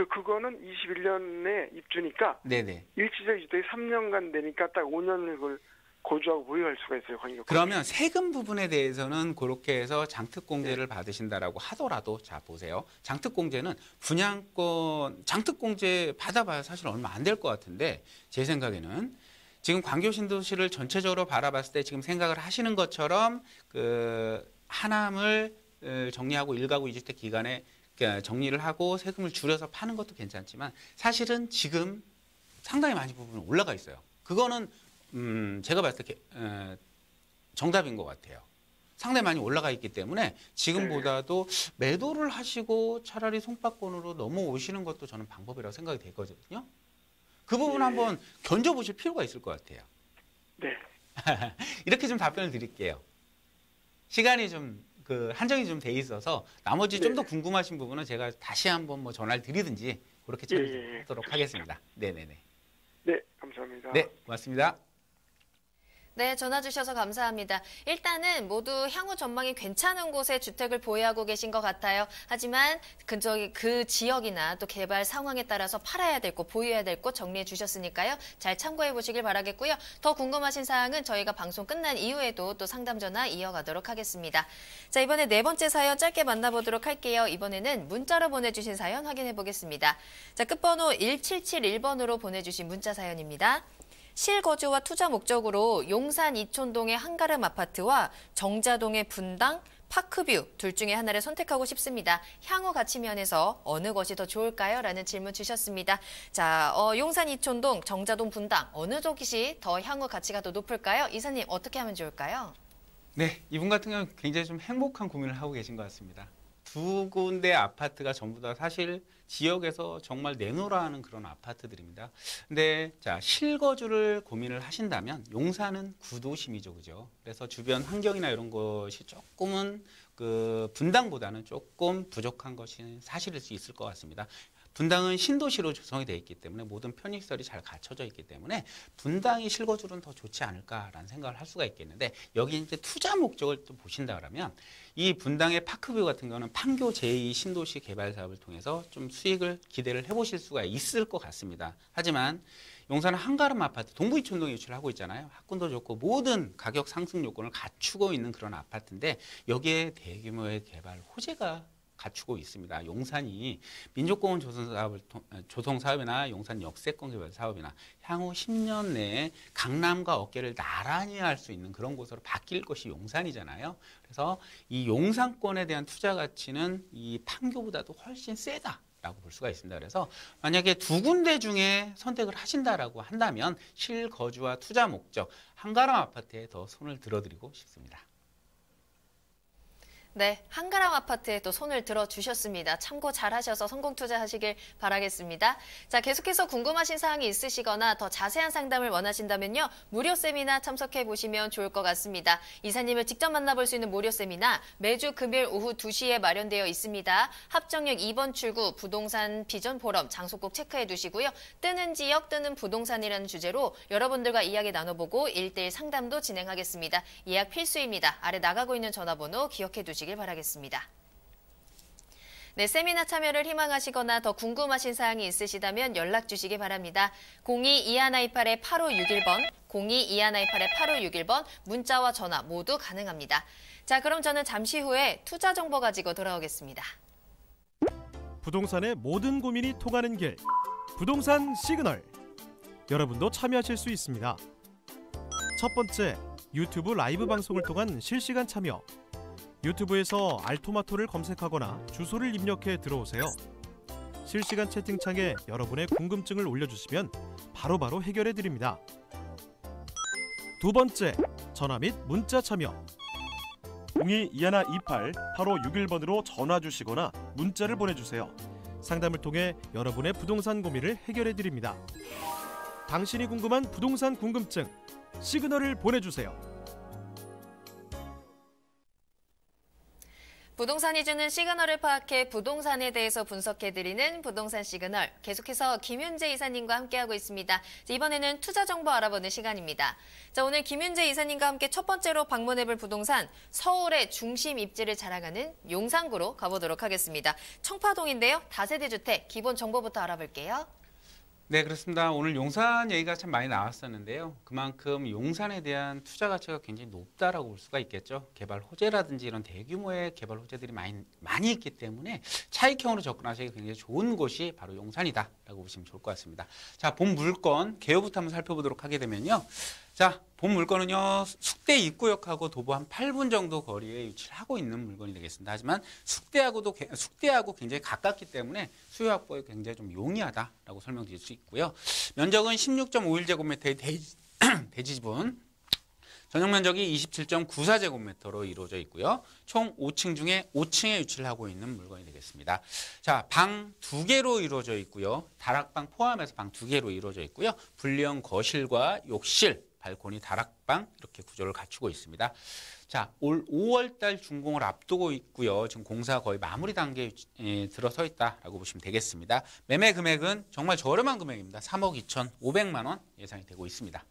그거는 21년에 입주니까 네네. 일시적 이주택이 3년간 되니까 딱 5년을 그걸 거주하고 보유할 수가 있어요. 광역. 그러면 세금 부분에 대해서는 그렇게 해서 장특공제를 받으신다라고 하더라도, 자 보세요. 장특공제는 분양권 장특공제 받아봐야 사실 얼마 안 될 것 같은데, 제 생각에는 지금 광교 신도시를 전체적으로 바라봤을 때 지금 생각을 하시는 것처럼 그 하남을 정리하고 1가구 2주택 기간에 정리를 하고 세금을 줄여서 파는 것도 괜찮지만, 사실은 지금 상당히 많이 부분 올라가 있어요. 그거는 제가 봤을 때 정답인 것 같아요. 상당히 많이 올라가 있기 때문에 지금보다도 매도를 하시고 차라리 송파권으로 넘어오시는 것도 저는 방법이라고 생각이 되거든요. 그 부분 한번 견뎌보실 필요가 있을 것 같아요. 네. 이렇게 좀 답변을 드릴게요. 시간이 좀 한정이 좀 돼 있어서 나머지 좀 더 궁금하신 부분은 제가 다시 한번 뭐 전화를 드리든지 그렇게 처리하도록 하겠습니다. 네네네. 네, 감사합니다. 네, 고맙습니다. 네, 전화 주셔서 감사합니다. 일단은 모두 향후 전망이 괜찮은 곳에 주택을 보유하고 계신 것 같아요. 하지만 그 지역이나 또 개발 상황에 따라서 팔아야 될 곳, 보유해야 될 곳 정리해 주셨으니까요. 잘 참고해 보시길 바라겠고요. 더 궁금하신 사항은 저희가 방송 끝난 이후에도 또 상담 전화 이어가도록 하겠습니다. 자, 이번에 네 번째 사연 짧게 만나보도록 할게요. 이번에는 문자로 보내주신 사연 확인해 보겠습니다. 자, 끝번호 1771번으로 보내주신 문자 사연입니다. 실거주와 투자 목적으로 용산 이촌동의 한가름 아파트와 정자동의 분당, 파크뷰 둘 중에 하나를 선택하고 싶습니다. 향후 가치 면에서 어느 것이 더 좋을까요? 라는 질문 주셨습니다. 자, 용산 이촌동, 정자동 분당 어느 쪽이 더 향후 가치가 더 높을까요? 이사님 어떻게 하면 좋을까요? 네, 이분 같은 경우는 굉장히 좀 행복한 고민을 하고 계신 것 같습니다. 두 군데 아파트가 전부 다 사실 지역에서 정말 내놓으라 하는 그런 아파트들입니다. 근데 자, 실거주를 고민을 하신다면 용산은 구도심이죠, 그죠? 그래서 주변 환경이나 이런 것이 조금은 그 분당보다는 조금 부족한 것이 사실일 수 있을 것 같습니다. 분당은 신도시로 조성이 되어 있기 때문에 모든 편의시설이 잘 갖춰져 있기 때문에 분당이 실거주는 더 좋지 않을까라는 생각을 할 수가 있겠는데, 여기 이제 투자 목적을 또 보신다 그러면 이 분당의 파크뷰 같은 경우는 판교 제2 신도시 개발 사업을 통해서 좀 수익을 기대를 해보실 수가 있을 것 같습니다. 하지만 용산은 한가름 아파트, 동부이촌동에 유치를 하고 있잖아요. 학군도 좋고 모든 가격 상승 요건을 갖추고 있는 그런 아파트인데 여기에 대규모의 개발 호재가 갖추고 있습니다. 용산이 민족공원 조성사업이나 용산 역세권 개발 사업이나 향후 10년 내에 강남과 어깨를 나란히 할 수 있는 그런 곳으로 바뀔 것이 용산이잖아요. 그래서 이 용산권에 대한 투자 가치는 이 판교보다도 훨씬 세다라고 볼 수가 있습니다. 그래서 만약에 두 군데 중에 선택을 하신다라고 한다면 실거주와 투자 목적 한가람 아파트에 더 손을 들어드리고 싶습니다. 네, 한가람 아파트에 또 손을 들어주셨습니다. 참고 잘하셔서 성공 투자하시길 바라겠습니다. 자, 계속해서 궁금하신 사항이 있으시거나 더 자세한 상담을 원하신다면요. 무료 세미나 참석해 보시면 좋을 것 같습니다. 이사님을 직접 만나볼 수 있는 무료 세미나 매주 금요일 오후 2시에 마련되어 있습니다. 합정역 2번 출구 부동산 비전 포럼 장소 꼭 체크해 두시고요. 뜨는 지역, 뜨는 부동산이라는 주제로 여러분들과 이야기 나눠보고 1:1 상담도 진행하겠습니다. 예약 필수입니다. 아래 나가고 있는 전화번호 기억해 두시길 바라겠습니다. 네, 세미나 참여를 희망하시거나 더 궁금하신 사항이 있으시다면 연락 주시기 바랍니다. 02-2128-8561번, 02-2128-8561번 문자와 전화 모두 가능합니다. 자, 그럼 저는 잠시 후에 투자 정보 가지고 돌아오겠습니다. 부동산의 모든 고민이 통하는 길, 부동산 시그널. 여러분도 참여하실 수 있습니다. 첫 번째, 유튜브 라이브 방송을 통한 실시간 참여. 유튜브에서 알토마토를 검색하거나 주소를 입력해 들어오세요. 실시간 채팅창에 여러분의 궁금증을 올려주시면 바로바로 해결해 드립니다. 두 번째, 전화 및 문자 참여. 02-2128-8561번으로 전화 주시거나 문자를 보내주세요. 상담을 통해 여러분의 부동산 고민을 해결해 드립니다. 당신이 궁금한 부동산 궁금증, 시그널을 보내주세요. 부동산이 주는 시그널을 파악해 부동산에 대해서 분석해드리는 부동산 시그널. 계속해서 김윤재 이사님과 함께하고 있습니다. 이번에는 투자 정보 알아보는 시간입니다. 자, 오늘 김윤재 이사님과 함께 첫 번째로 방문해볼 부동산, 서울의 중심 입지를 자랑하는 용산구로 가보도록 하겠습니다. 청파동인데요. 다세대 주택, 기본 정보부터 알아볼게요. 네, 그렇습니다. 오늘 용산 얘기가 참 많이 나왔었는데요. 그만큼 용산에 대한 투자 가치가 굉장히 높다라고 볼 수가 있겠죠. 개발 호재라든지 이런 대규모의 개발 호재들이 많이 있기 때문에 차익형으로 접근하시기 굉장히 좋은 곳이 바로 용산이다라고 보시면 좋을 것 같습니다. 자, 본 물건 개요부터 한번 살펴보도록 하게 되면요. 자, 본 물건은요, 숙대 입구역하고 도보 한 8분 정도 거리에 위치를 하고 있는 물건이 되겠습니다. 하지만 숙대하고 굉장히 가깝기 때문에 수요 확보에 굉장히 좀 용이하다라고 설명드릴 수 있고요. 면적은 16.51제곱미터의 대지 지분, 전용 면적이 27.94제곱미터로 이루어져 있고요. 총 5층 중에 5층에 위치를 하고 있는 물건이 되겠습니다. 자, 방 2개로 이루어져 있고요. 다락방 포함해서 방 2개로 이루어져 있고요. 분리형 거실과 욕실, 발코니, 다락방 이렇게 구조를 갖추고 있습니다. 자, 올 5월 달 준공을 앞두고 있고요. 지금 공사 거의 마무리 단계에 들어서 있다라고 보시면 되겠습니다. 매매 금액은 정말 저렴한 금액입니다. 3억 2,500만 원 예상이 되고 있습니다.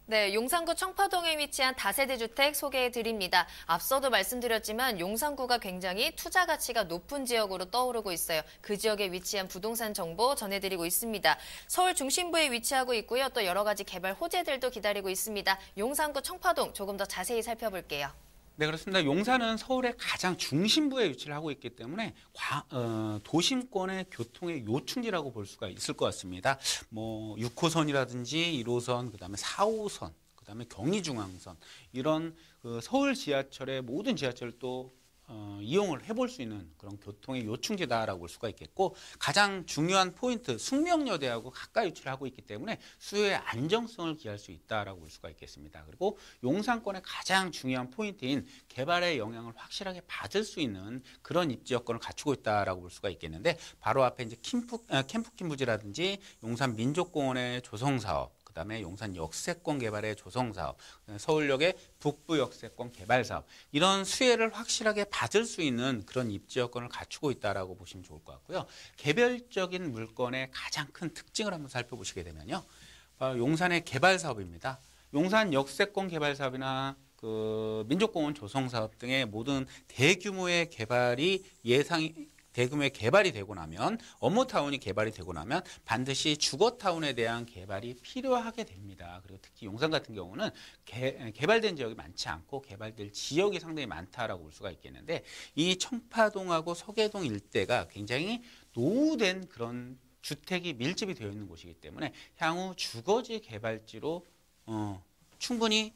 네, 용산구 청파동에 위치한 다세대 주택 소개해드립니다. 앞서도 말씀드렸지만 용산구가 굉장히 투자 가치가 높은 지역으로 떠오르고 있어요. 그 지역에 위치한 부동산 정보 전해드리고 있습니다. 서울 중심부에 위치하고 있고요. 또 여러 가지 개발 호재들도 기다리고 있습니다. 용산구 청파동 조금 더 자세히 살펴볼게요. 네, 그렇습니다. 용산은 서울의 가장 중심부에 위치를 하고 있기 때문에 도심권의 교통의 요충지라고 볼 수가 있을 것 같습니다. 뭐 6호선이라든지 1호선, 그다음에 4호선, 그다음에 경의중앙선 이런 서울 지하철의 모든 지하철을 또 이용을 해볼 수 있는 그런 교통의 요충지다라고 볼 수가 있겠고, 가장 중요한 포인트 숙명여대하고 가까이 위치를 하고 있기 때문에 수요의 안정성을 기할 수 있다라고 볼 수가 있겠습니다. 그리고 용산권의 가장 중요한 포인트인 개발의 영향을 확실하게 받을 수 있는 그런 입지 여건을 갖추고 있다라고 볼 수가 있겠는데, 바로 앞에 이제 캠프킨 부지라든지 용산 민족공원의 조성 사업, 그다음에 용산 역세권 개발의 조성 사업, 서울역의 북부 역세권 개발 사업, 이런 수혜를 확실하게 받을 수 있는 그런 입지 여건을 갖추고 있다라고 보시면 좋을 것 같고요. 개별적인 물건의 가장 큰 특징을 한번 살펴보시게 되면요, 용산의 개발 사업입니다. 용산 역세권 개발 사업이나 민족공원 조성 사업 등의 모든 대규모의 개발이 대규모의 개발이 되고 나면 업무타운이 개발이 되고 나면 반드시 주거타운에 대한 개발이 필요하게 됩니다. 그리고 특히 용산 같은 경우는 개발된 지역이 많지 않고 개발될 지역이 상당히 많다라고 볼 수가 있겠는데 이 청파동하고 서계동 일대가 굉장히 노후된 그런 주택이 밀집이 되어 있는 곳이기 때문에 향후 주거지 개발지로 충분히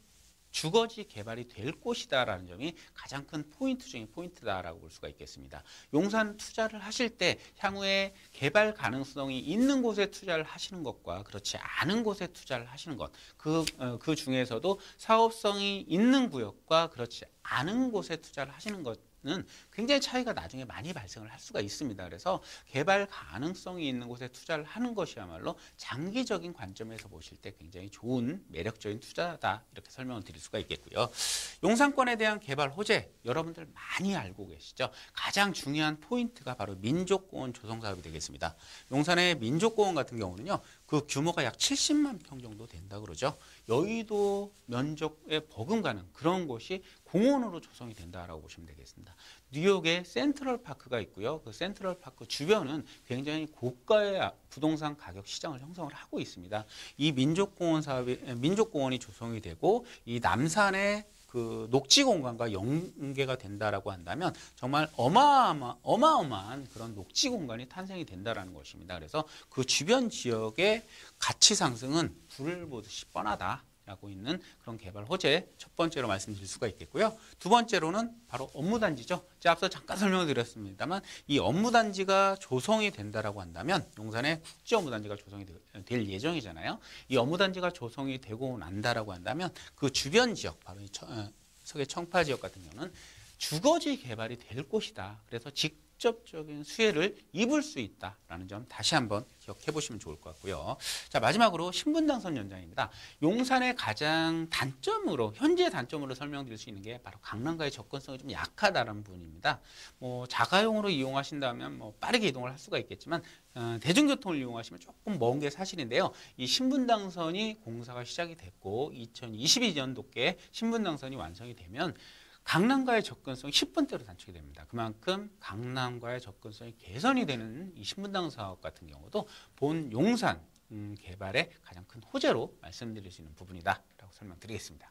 주거지 개발이 될 곳이다라는 점이 가장 큰 포인트 중에 포인트다라고 볼 수가 있겠습니다. 용산 투자를 하실 때 향후에 개발 가능성이 있는 곳에 투자를 하시는 것과 그렇지 않은 곳에 투자를 하시는 것, 그 중에서도 사업성이 있는 구역과 그렇지 않은 곳에 투자를 하시는 것은 굉장히 차이가 나중에 많이 발생을 할 수가 있습니다. 그래서 개발 가능성이 있는 곳에 투자를 하는 것이야말로 장기적인 관점에서 보실 때 굉장히 좋은 매력적인 투자다 이렇게 설명을 드릴 수가 있겠고요. 용산권에 대한 개발 호재 여러분들 많이 알고 계시죠? 가장 중요한 포인트가 바로 민족공원 조성 사업이 되겠습니다. 용산의 민족공원 같은 경우는요. 그 규모가 약 70만 평 정도 된다 그러죠. 여의도 면적에 버금가는 그런 곳이 공원으로 조성이 된다라고 보시면 되겠습니다. 뉴욕에 센트럴파크가 있고요. 그 센트럴파크 주변은 굉장히 고가의 부동산 가격 시장을 형성을 하고 있습니다. 이 민족공원이 조성이 되고 이 남산의 그 녹지 공간과 연계가 된다라고 한다면 정말 어마어마한 그런 녹지 공간이 탄생이 된다라는 것입니다. 그래서 그 주변 지역의 가치 상승은 불을 보듯이 뻔하다라고 있는 그런 개발 호재 첫 번째로 말씀드릴 수가 있겠고요. 두 번째로는 바로 업무단지죠. 제가 앞서 잠깐 설명을 드렸습니다만 이 업무단지가 조성이 된다라고 한다면 용산에 국제 업무단지가 조성이 될 예정이잖아요. 이 업무단지가 조성이 되고 난다라고 한다면 그 주변 지역 바로 이 서계 청파 지역 같은 경우는 주거지 개발이 될 곳이다. 그래서 직접적인 수혜를 입을 수 있다라는 점 다시 한번 기억해 보시면 좋을 것 같고요. 자, 마지막으로 신분당선 연장입니다. 용산의 가장 단점으로 현재 단점으로 설명드릴 수 있는 게 바로 강남과의 접근성이 좀 약하다는 부분입니다. 자가용으로 이용하신다면 빠르게 이동을 할 수가 있겠지만 대중교통을 이용하시면 조금 먼 게 사실인데요. 이 신분당선이 공사가 시작이 됐고 2022년도께 신분당선이 완성이 되면 강남과의 접근성이 10분대로 단축이 됩니다. 그만큼 강남과의 접근성이 개선이 되는 이 신분당 사업 같은 경우도 본 용산 개발의 가장 큰 호재로 말씀드릴 수 있는 부분이다라고 설명드리겠습니다.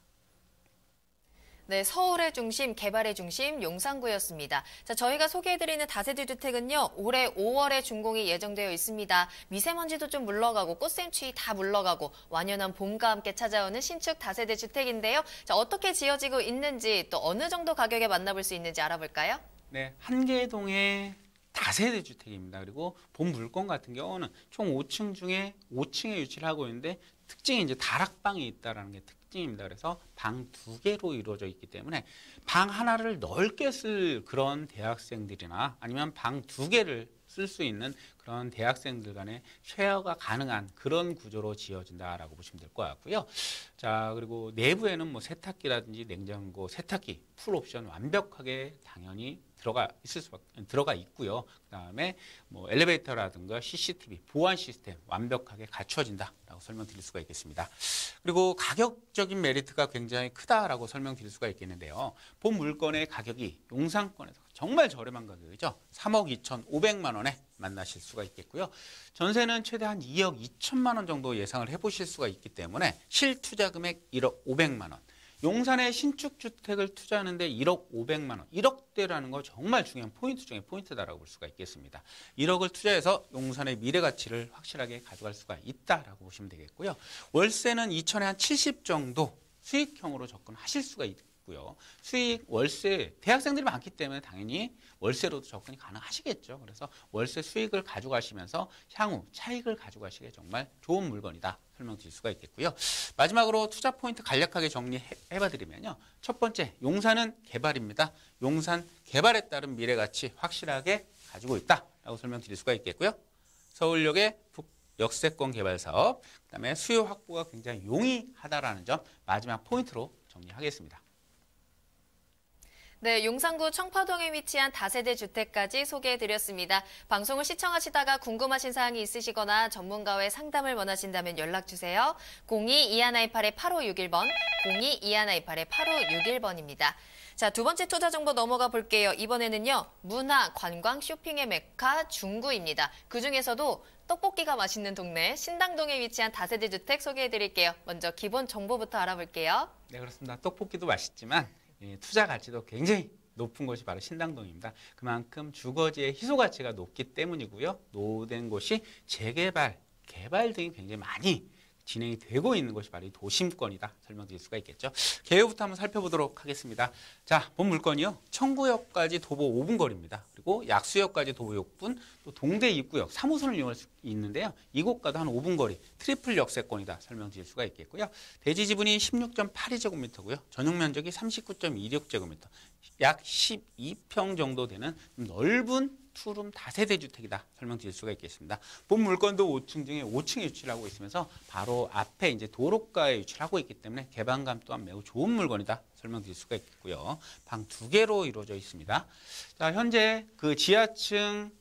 네, 서울의 중심, 개발의 중심, 용산구였습니다. 자, 저희가 소개해드리는 다세대 주택은요, 올해 5월에 준공이 예정되어 있습니다. 미세먼지도 좀 물러가고 꽃샘추위 다 물러가고 완연한 봄과 함께 찾아오는 신축 다세대 주택인데요. 자, 어떻게 지어지고 있는지 또 어느 정도 가격에 만나볼 수 있는지 알아볼까요? 네, 한계동의 다세대 주택입니다. 그리고 본 물건 같은 경우는 총 5층 중에 5층에 위치를 하고 있는데 특징이 이제 다락방이 있다는 게 특징입니다. 그래서 방 2개로 이루어져 있기 때문에 방 하나를 넓게 쓸 그런 대학생들이나 아니면 방 2개를 쓸 수 있는 그런 대학생들 간의 쉐어가 가능한 그런 구조로 지어진다라고 보시면 될 것 같고요. 자, 그리고 내부에는 세탁기라든지 냉장고, 세탁기 풀 옵션 완벽하게 당연히 들어가 있고요. 그다음에 엘리베이터라든가 CCTV 보안 시스템 완벽하게 갖춰진다라고 설명드릴 수가 있겠습니다. 그리고 가격적인 메리트가 굉장히 크다라고 설명드릴 수가 있겠는데요. 본 물건의 가격이 용산권에서 정말 저렴한 가격이죠. 3억 2,500만 원에 만나실 수가 있겠고요. 전세는 최대 한 2억 2천만 원 정도 예상을 해보실 수가 있기 때문에 실투자 금액 1억 500만 원. 용산의 신축주택을 투자하는데 1억 500만 원, 1억대라는 거 정말 중요한 포인트 중에 포인트다라고 볼 수가 있겠습니다. 1억을 투자해서 용산의 미래 가치를 확실하게 가져갈 수가 있다라고 보시면 되겠고요. 월세는 2천에 한 70 정도 수익형으로 접근하실 수가 있고요. 월세, 대학생들이 많기 때문에 당연히 월세로도 접근이 가능하시겠죠. 그래서 월세 수익을 가져가시면서 향후 차익을 가져가시기에 정말 좋은 물건이다. 설명드릴 수가 있겠고요. 마지막으로 투자 포인트 간략하게 정리해봐드리면요. 첫 번째, 용산은 개발입니다. 용산 개발에 따른 미래 가치 확실하게 가지고 있다라고 설명드릴 수가 있겠고요. 서울역의 역세권 개발 사업, 그다음에 수요 확보가 굉장히 용이하다라는 점 마지막 포인트로 정리하겠습니다. 네, 용산구 청파동에 위치한 다세대 주택까지 소개해드렸습니다. 방송을 시청하시다가 궁금하신 사항이 있으시거나 전문가와의 상담을 원하신다면 연락주세요. 02-2128-8561번, 02-2128-8561번입니다. 자, 두 번째 투자 정보 넘어가 볼게요. 이번에는요, 문화, 관광, 쇼핑의 메카 중구입니다. 그중에서도 떡볶이가 맛있는 동네 신당동에 위치한 다세대 주택 소개해드릴게요. 먼저 기본 정보부터 알아볼게요. 네, 그렇습니다. 떡볶이도 맛있지만 투자 가치도 굉장히 높은 곳이 바로 신당동입니다. 그만큼 주거지의 희소 가치가 높기 때문이고요. 노후된 곳이 재개발, 개발 등이 굉장히 많이 진행이 되고 있는 곳이 바로 이 도심권이다 설명드릴 수가 있겠죠. 개요부터 한번 살펴보도록 하겠습니다. 자, 본 물건이요. 청구역까지 도보 5분 거리입니다. 그리고 약수역까지 도보 6분, 또 동대 입구역 3호선을 이용할 수 있는데요. 이곳과도 한 5분 거리 트리플 역세권이다 설명드릴 수가 있겠고요. 대지 지분이 16.82제곱미터고요. 전용 면적이 39.26제곱미터, 약 12평 정도 되는 넓은 투룸 다세대 주택이다 설명드릴 수가 있겠습니다. 본 물건도 5층 중에 5층에 위치를 하고 있으면서 바로 앞에 이제 도로가에 위치를 하고 있기 때문에 개방감 또한 매우 좋은 물건이다 설명드릴 수가 있겠고요. 방 2개로 이루어져 있습니다. 자, 현재 그 지하층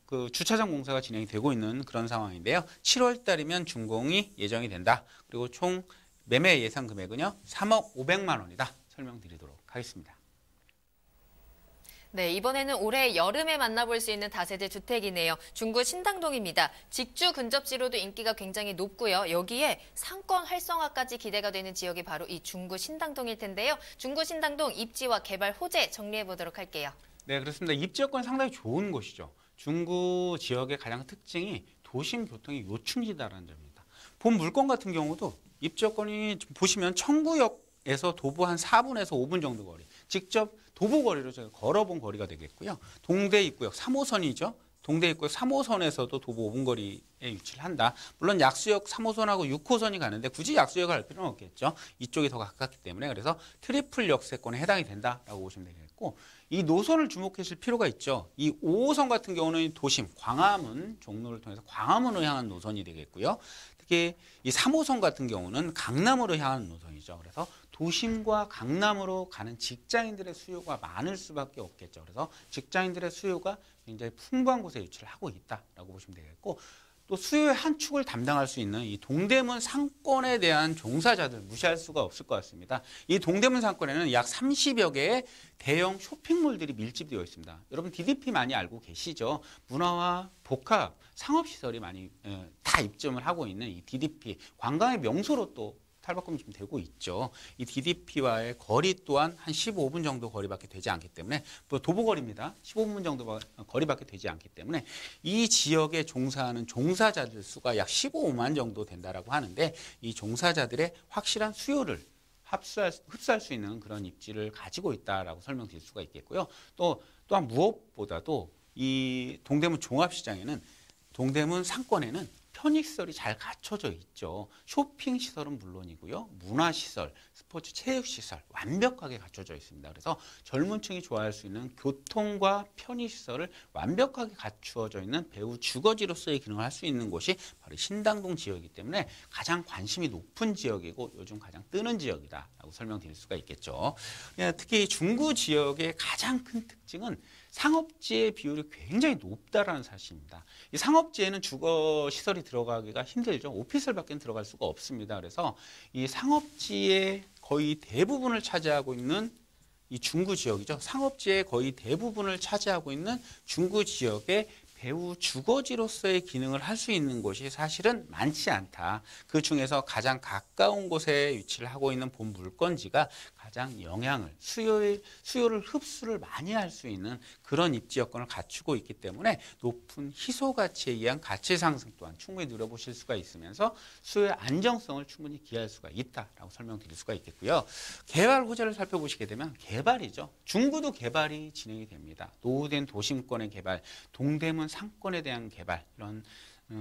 그 주차장 공사가 진행이 되고 있는 그런 상황인데요. 7월 달이면 준공이 예정이 된다. 그리고 총 매매 예상 금액은요 3억 500만 원이다 설명드리도록 하겠습니다. 네, 이번에는 올해 여름에 만나볼 수 있는 다세대 주택이네요. 중구 신당동입니다. 직주 근접지로도 인기가 굉장히 높고요. 여기에 상권 활성화까지 기대가 되는 지역이 바로 이 중구 신당동일 텐데요. 중구 신당동 입지와 개발 호재 정리해 보도록 할게요. 네, 그렇습니다. 입지 여건 상당히 좋은 곳이죠. 중구 지역의 가장 특징이 도심 교통이 요충지다라는 점입니다. 본 물건 같은 경우도 입지 여건이 보시면 청구역에서 도보 한 4분에서 5분 정도 거리, 직접 도보 거리로 제가 걸어본 거리가 되겠고요. 동대 입구역 3호선이죠. 동대 입구역 3호선에서도 도보 5분 거리에 위치를 한다. 물론 약수역 3호선하고 6호선이 가는데 굳이 약수역을 갈 필요는 없겠죠. 이쪽이 더 가깝기 때문에. 그래서 트리플 역세권에 해당이 된다라고 보시면 되겠고, 이 노선을 주목하실 필요가 있죠. 이 5호선 같은 경우는 도심 광화문 종로를 통해서 광화문으로 향한 노선이 되겠고요. 특히 이 3호선 같은 경우는 강남으로 향하는 노선이죠. 그래서 도심과 강남으로 가는 직장인들의 수요가 많을 수밖에 없겠죠. 그래서 직장인들의 수요가 굉장히 풍부한 곳에 위치를 하고 있다라고 보시면 되겠고, 또 수요의 한 축을 담당할 수 있는 이 동대문 상권에 대한 종사자들 무시할 수가 없을 것 같습니다. 이 동대문 상권에는 약 30여 개의 대형 쇼핑몰들이 밀집되어 있습니다. 여러분 DDP 많이 알고 계시죠? 문화와 복합, 상업시설이 많이 다 입점을 하고 있는 이 DDP, 관광의 명소로 또 탈바꿈이 좀 되고 있죠. 이 DDP와의 거리 또한 한 15분 정도 거리밖에 되지 않기 때문에, 도보거리입니다. 15분 정도 거리밖에 되지 않기 때문에 이 지역에 종사하는 종사자들 수가 약 15만 정도 된다라고 하는데, 이 종사자들의 확실한 수요를 흡수할 수 있는 그런 입지를 가지고 있다라고 설명드릴 수가 있겠고요. 또한 무엇보다도 이 동대문 종합시장에는, 동대문 상권에는 편의시설이 잘 갖춰져 있죠. 쇼핑시설은 물론이고요. 문화시설, 스포츠 체육시설 완벽하게 갖춰져 있습니다. 그래서 젊은 층이 좋아할 수 있는 교통과 편의시설을 완벽하게 갖추어져 있는 배우 주거지로서의 기능을 할 수 있는 곳이 바로 신당동 지역이기 때문에 가장 관심이 높은 지역이고 요즘 가장 뜨는 지역이다라고 설명드릴 수가 있겠죠. 특히 중구 지역의 가장 큰 특징은 상업지의 비율이 굉장히 높다라는 사실입니다. 이 상업지에는 주거 시설이 들어가기가 힘들죠. 오피스텔밖에 들어갈 수가 없습니다. 그래서 이 상업지의 거의 대부분을 차지하고 있는 이 중구 지역이죠. 상업지의 거의 대부분을 차지하고 있는 중구 지역의 배우 주거지로서의 기능을 할 수 있는 곳이 사실은 많지 않다. 그 중에서 가장 가까운 곳에 위치를 하고 있는 본 물건지가 가장 영향을, 수요를 흡수를 많이 할 수 있는 그런 입지 여건을 갖추고 있기 때문에 높은 희소 가치에 의한 가치 상승 또한 충분히 누려보실 수가 있으면서 수요의 안정성을 충분히 기할 수가 있다라고 설명드릴 수가 있겠고요. 개발 호재를 살펴보시게 되면 개발이죠. 중구도 개발이 진행이 됩니다. 노후된 도심권의 개발, 동대문 상권에 대한 개발, 이런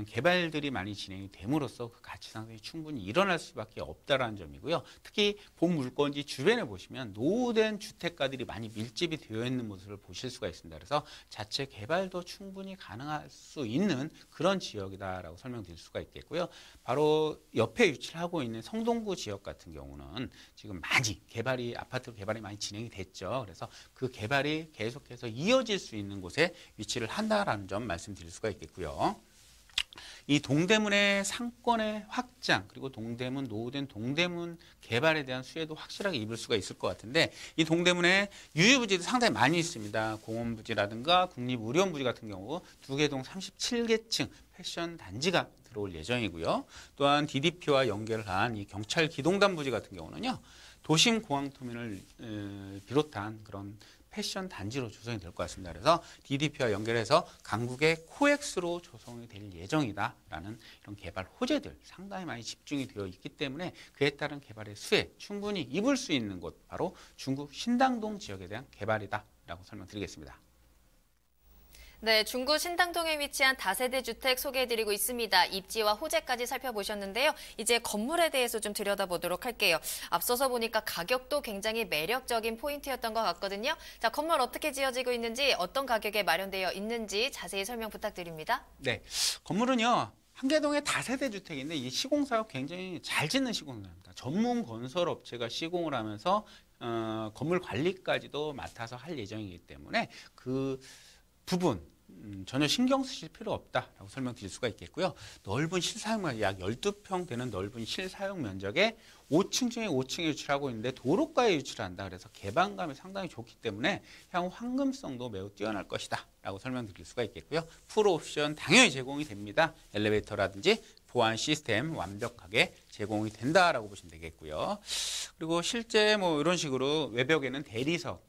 개발들이 많이 진행이 됨으로써 그 가치 상승이 충분히 일어날 수밖에 없다라는 점이고요. 특히 본 물건지 주변에 보시면 노후된 주택가들이 많이 밀집이 되어 있는 모습을 보실 수가 있습니다. 그래서 자체 개발도 충분히 가능할 수 있는 그런 지역이다라고 설명드릴 수가 있겠고요. 바로 옆에 위치를 하고 있는 성동구 지역 같은 경우는 지금 많이 아파트 개발이 많이 진행이 됐죠. 그래서 그 개발이 계속해서 이어질 수 있는 곳에 위치를 한다라는 점 말씀드릴 수가 있겠고요. 이 동대문의 상권의 확장 그리고 동대문 노후된 동대문 개발에 대한 수혜도 확실하게 입을 수가 있을 것 같은데 이 동대문에 유휴부지도 상당히 많이 있습니다. 공원부지라든가 국립의료원부지 같은 경우 2개동 37개층 패션 단지가 들어올 예정이고요. 또한 DDP와 연결한 이 경찰 기동단 부지 같은 경우는요. 도심 공항터미널을 비롯한 그런 패션 단지로 조성이 될 것 같습니다. 그래서 DDP와 연결해서 강국의 코엑스로 조성이 될 예정이다라는 이런 개발 호재들 상당히 많이 집중이 되어 있기 때문에 그에 따른 개발의 수혜 충분히 입을 수 있는 곳 바로 중구 신당동 지역에 대한 개발이다라고 설명드리겠습니다. 네, 중구 신당동에 위치한 다세대 주택 소개해드리고 있습니다. 입지와 호재까지 살펴보셨는데요. 이제 건물에 대해서 좀 들여다보도록 할게요. 앞서서 보니까 가격도 굉장히 매력적인 포인트였던 것 같거든요. 자, 건물 어떻게 지어지고 있는지 어떤 가격에 마련되어 있는지 자세히 설명 부탁드립니다. 네, 건물은요. 한계동의 다세대 주택인데 이 시공사가 굉장히 잘 짓는 시공사입니다. 전문 건설 업체가 시공을 하면서 건물 관리까지도 맡아서 할 예정이기 때문에 그 부분 전혀 신경 쓰실 필요 없다라고 설명드릴 수가 있겠고요. 넓은 실사용면 약 12평 되는 넓은 실사용 면적에 5층 중에 5층에 위치를 하고 있는데 도로가에 위치를 한다. 그래서 개방감이 상당히 좋기 때문에 향후 황금성도 매우 뛰어날 것이다 라고 설명드릴 수가 있겠고요. 풀옵션 당연히 제공이 됩니다. 엘리베이터라든지 보안 시스템 완벽하게 제공이 된다라고 보시면 되겠고요. 그리고 실제 뭐 이런 식으로 외벽에는 대리석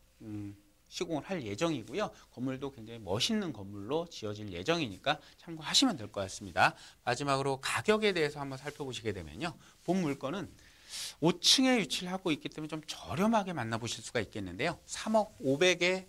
시공을 할 예정이고요. 건물도 굉장히 멋있는 건물로 지어질 예정이니까 참고하시면 될 것 같습니다. 마지막으로 가격에 대해서 한번 살펴보시게 되면요. 본 물건은 5층에 위치를 하고 있기 때문에 좀 저렴하게 만나보실 수가 있겠는데요. 3억 5백의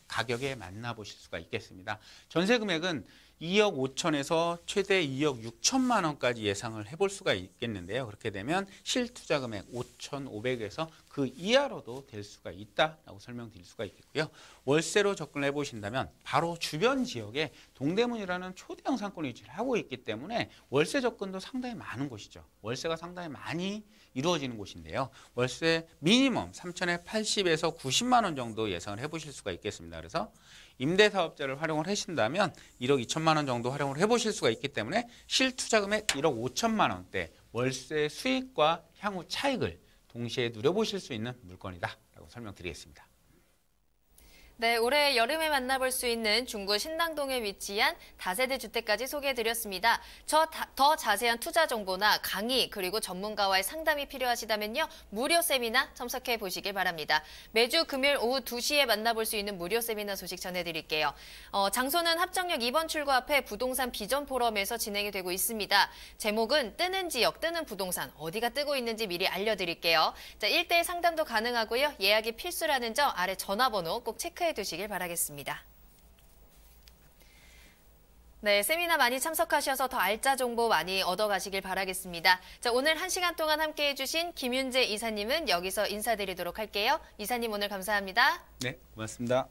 가격에 만나보실 수가 있겠습니다. 전세 금액은 2억 5천에서 최대 2억 6천만 원까지 예상을 해볼 수가 있겠는데요. 그렇게 되면 실투자 금액 5,500에서 그 이하로도 될 수가 있다라고 설명드릴 수가 있겠고요. 월세로 접근을 해보신다면 바로 주변 지역에 동대문이라는 초대형 상권이 위치를 하고 있기 때문에 월세 접근도 상당히 많은 곳이죠. 월세가 상당히 많이 이루어지는 곳인데요. 월세 미니멈 3,080에서 90만 원 정도 예상을 해보실 수가 있겠습니다. 그래서 임대사업자를 활용을 하신다면 1억 2천만 원 정도 활용을 해보실 수가 있기 때문에 실투자금액 1억 5천만 원대 월세 수익과 향후 차익을 동시에 누려보실 수 있는 물건이다라고 설명드리겠습니다. 네, 올해 여름에 만나볼 수 있는 중구 신당동에 위치한 다세대 주택까지 소개해드렸습니다. 더 자세한 투자 정보나 강의 그리고 전문가와의 상담이 필요하시다면요. 무료 세미나 참석해 보시길 바랍니다. 매주 금요일 오후 2시에 만나볼 수 있는 무료 세미나 소식 전해드릴게요. 장소는 합정역 2번 출구 앞에 부동산 비전 포럼에서 진행이 되고 있습니다. 제목은 뜨는 지역, 뜨는 부동산 어디가 뜨고 있는지 미리 알려드릴게요. 자, 1대1 상담도 가능하고요. 예약이 필수라는 점 아래 전화번호 꼭 체크해 두시길 바라겠습니다. 네, 세미나 많이 참석하셔서 더 알짜 정보 많이 얻어가시길 바라겠습니다. 자, 오늘 1시간 동안 함께해 주신 김윤재 이사님은 여기서 인사드리도록 할게요. 이사님 오늘 감사합니다. 네, 고맙습니다.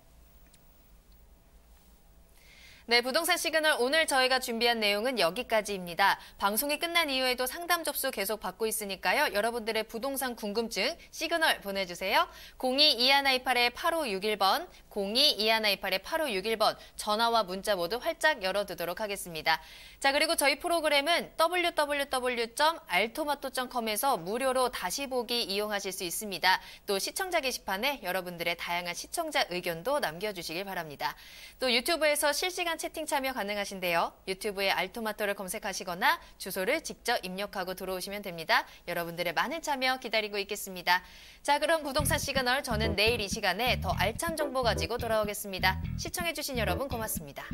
네, 부동산 시그널 오늘 저희가 준비한 내용은 여기까지입니다. 방송이 끝난 이후에도 상담 접수 계속 받고 있으니까요. 여러분들의 부동산 궁금증 시그널 보내주세요. 02-2128-8561번, 02-2128-8561번 전화와 문자 모두 활짝 열어두도록 하겠습니다. 자, 그리고 저희 프로그램은 www.altomato.com에서 무료로 다시 보기 이용하실 수 있습니다. 또 시청자 게시판에 여러분들의 다양한 시청자 의견도 남겨주시길 바랍니다. 또 유튜브에서 실시간 채팅 참여 가능하신데요. 유튜브에 알토마토를 검색하시거나 주소를 직접 입력하고 들어오시면 됩니다. 여러분들의 많은 참여 기다리고 있겠습니다. 자, 그럼 부동산 시그널 저는 내일 이 시간에 더 알찬 정보 가지고 돌아오겠습니다. 시청해주신 여러분 고맙습니다.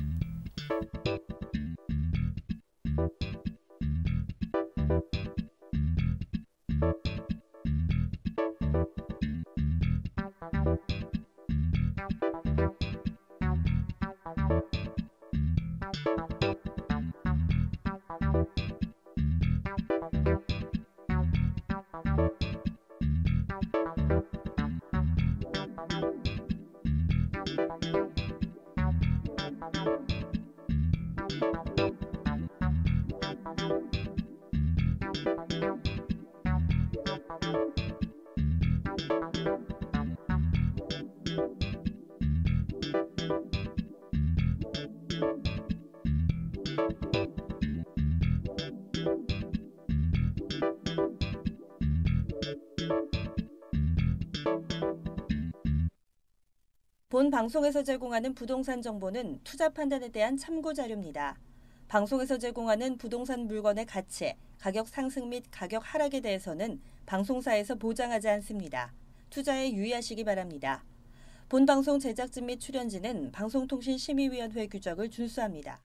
본 방송에서 제공하는 부동산 정보는 투자 판단에 대한 참고 자료입니다. 방송에서 제공하는 부동산 물건의 가치, 가격 상승 및 가격 하락에 대해서는 방송사에서 보장하지 않습니다. 투자에 유의하시기 바랍니다. 본 방송 제작진 및 출연진은 방송통신심의위원회 규정을 준수합니다.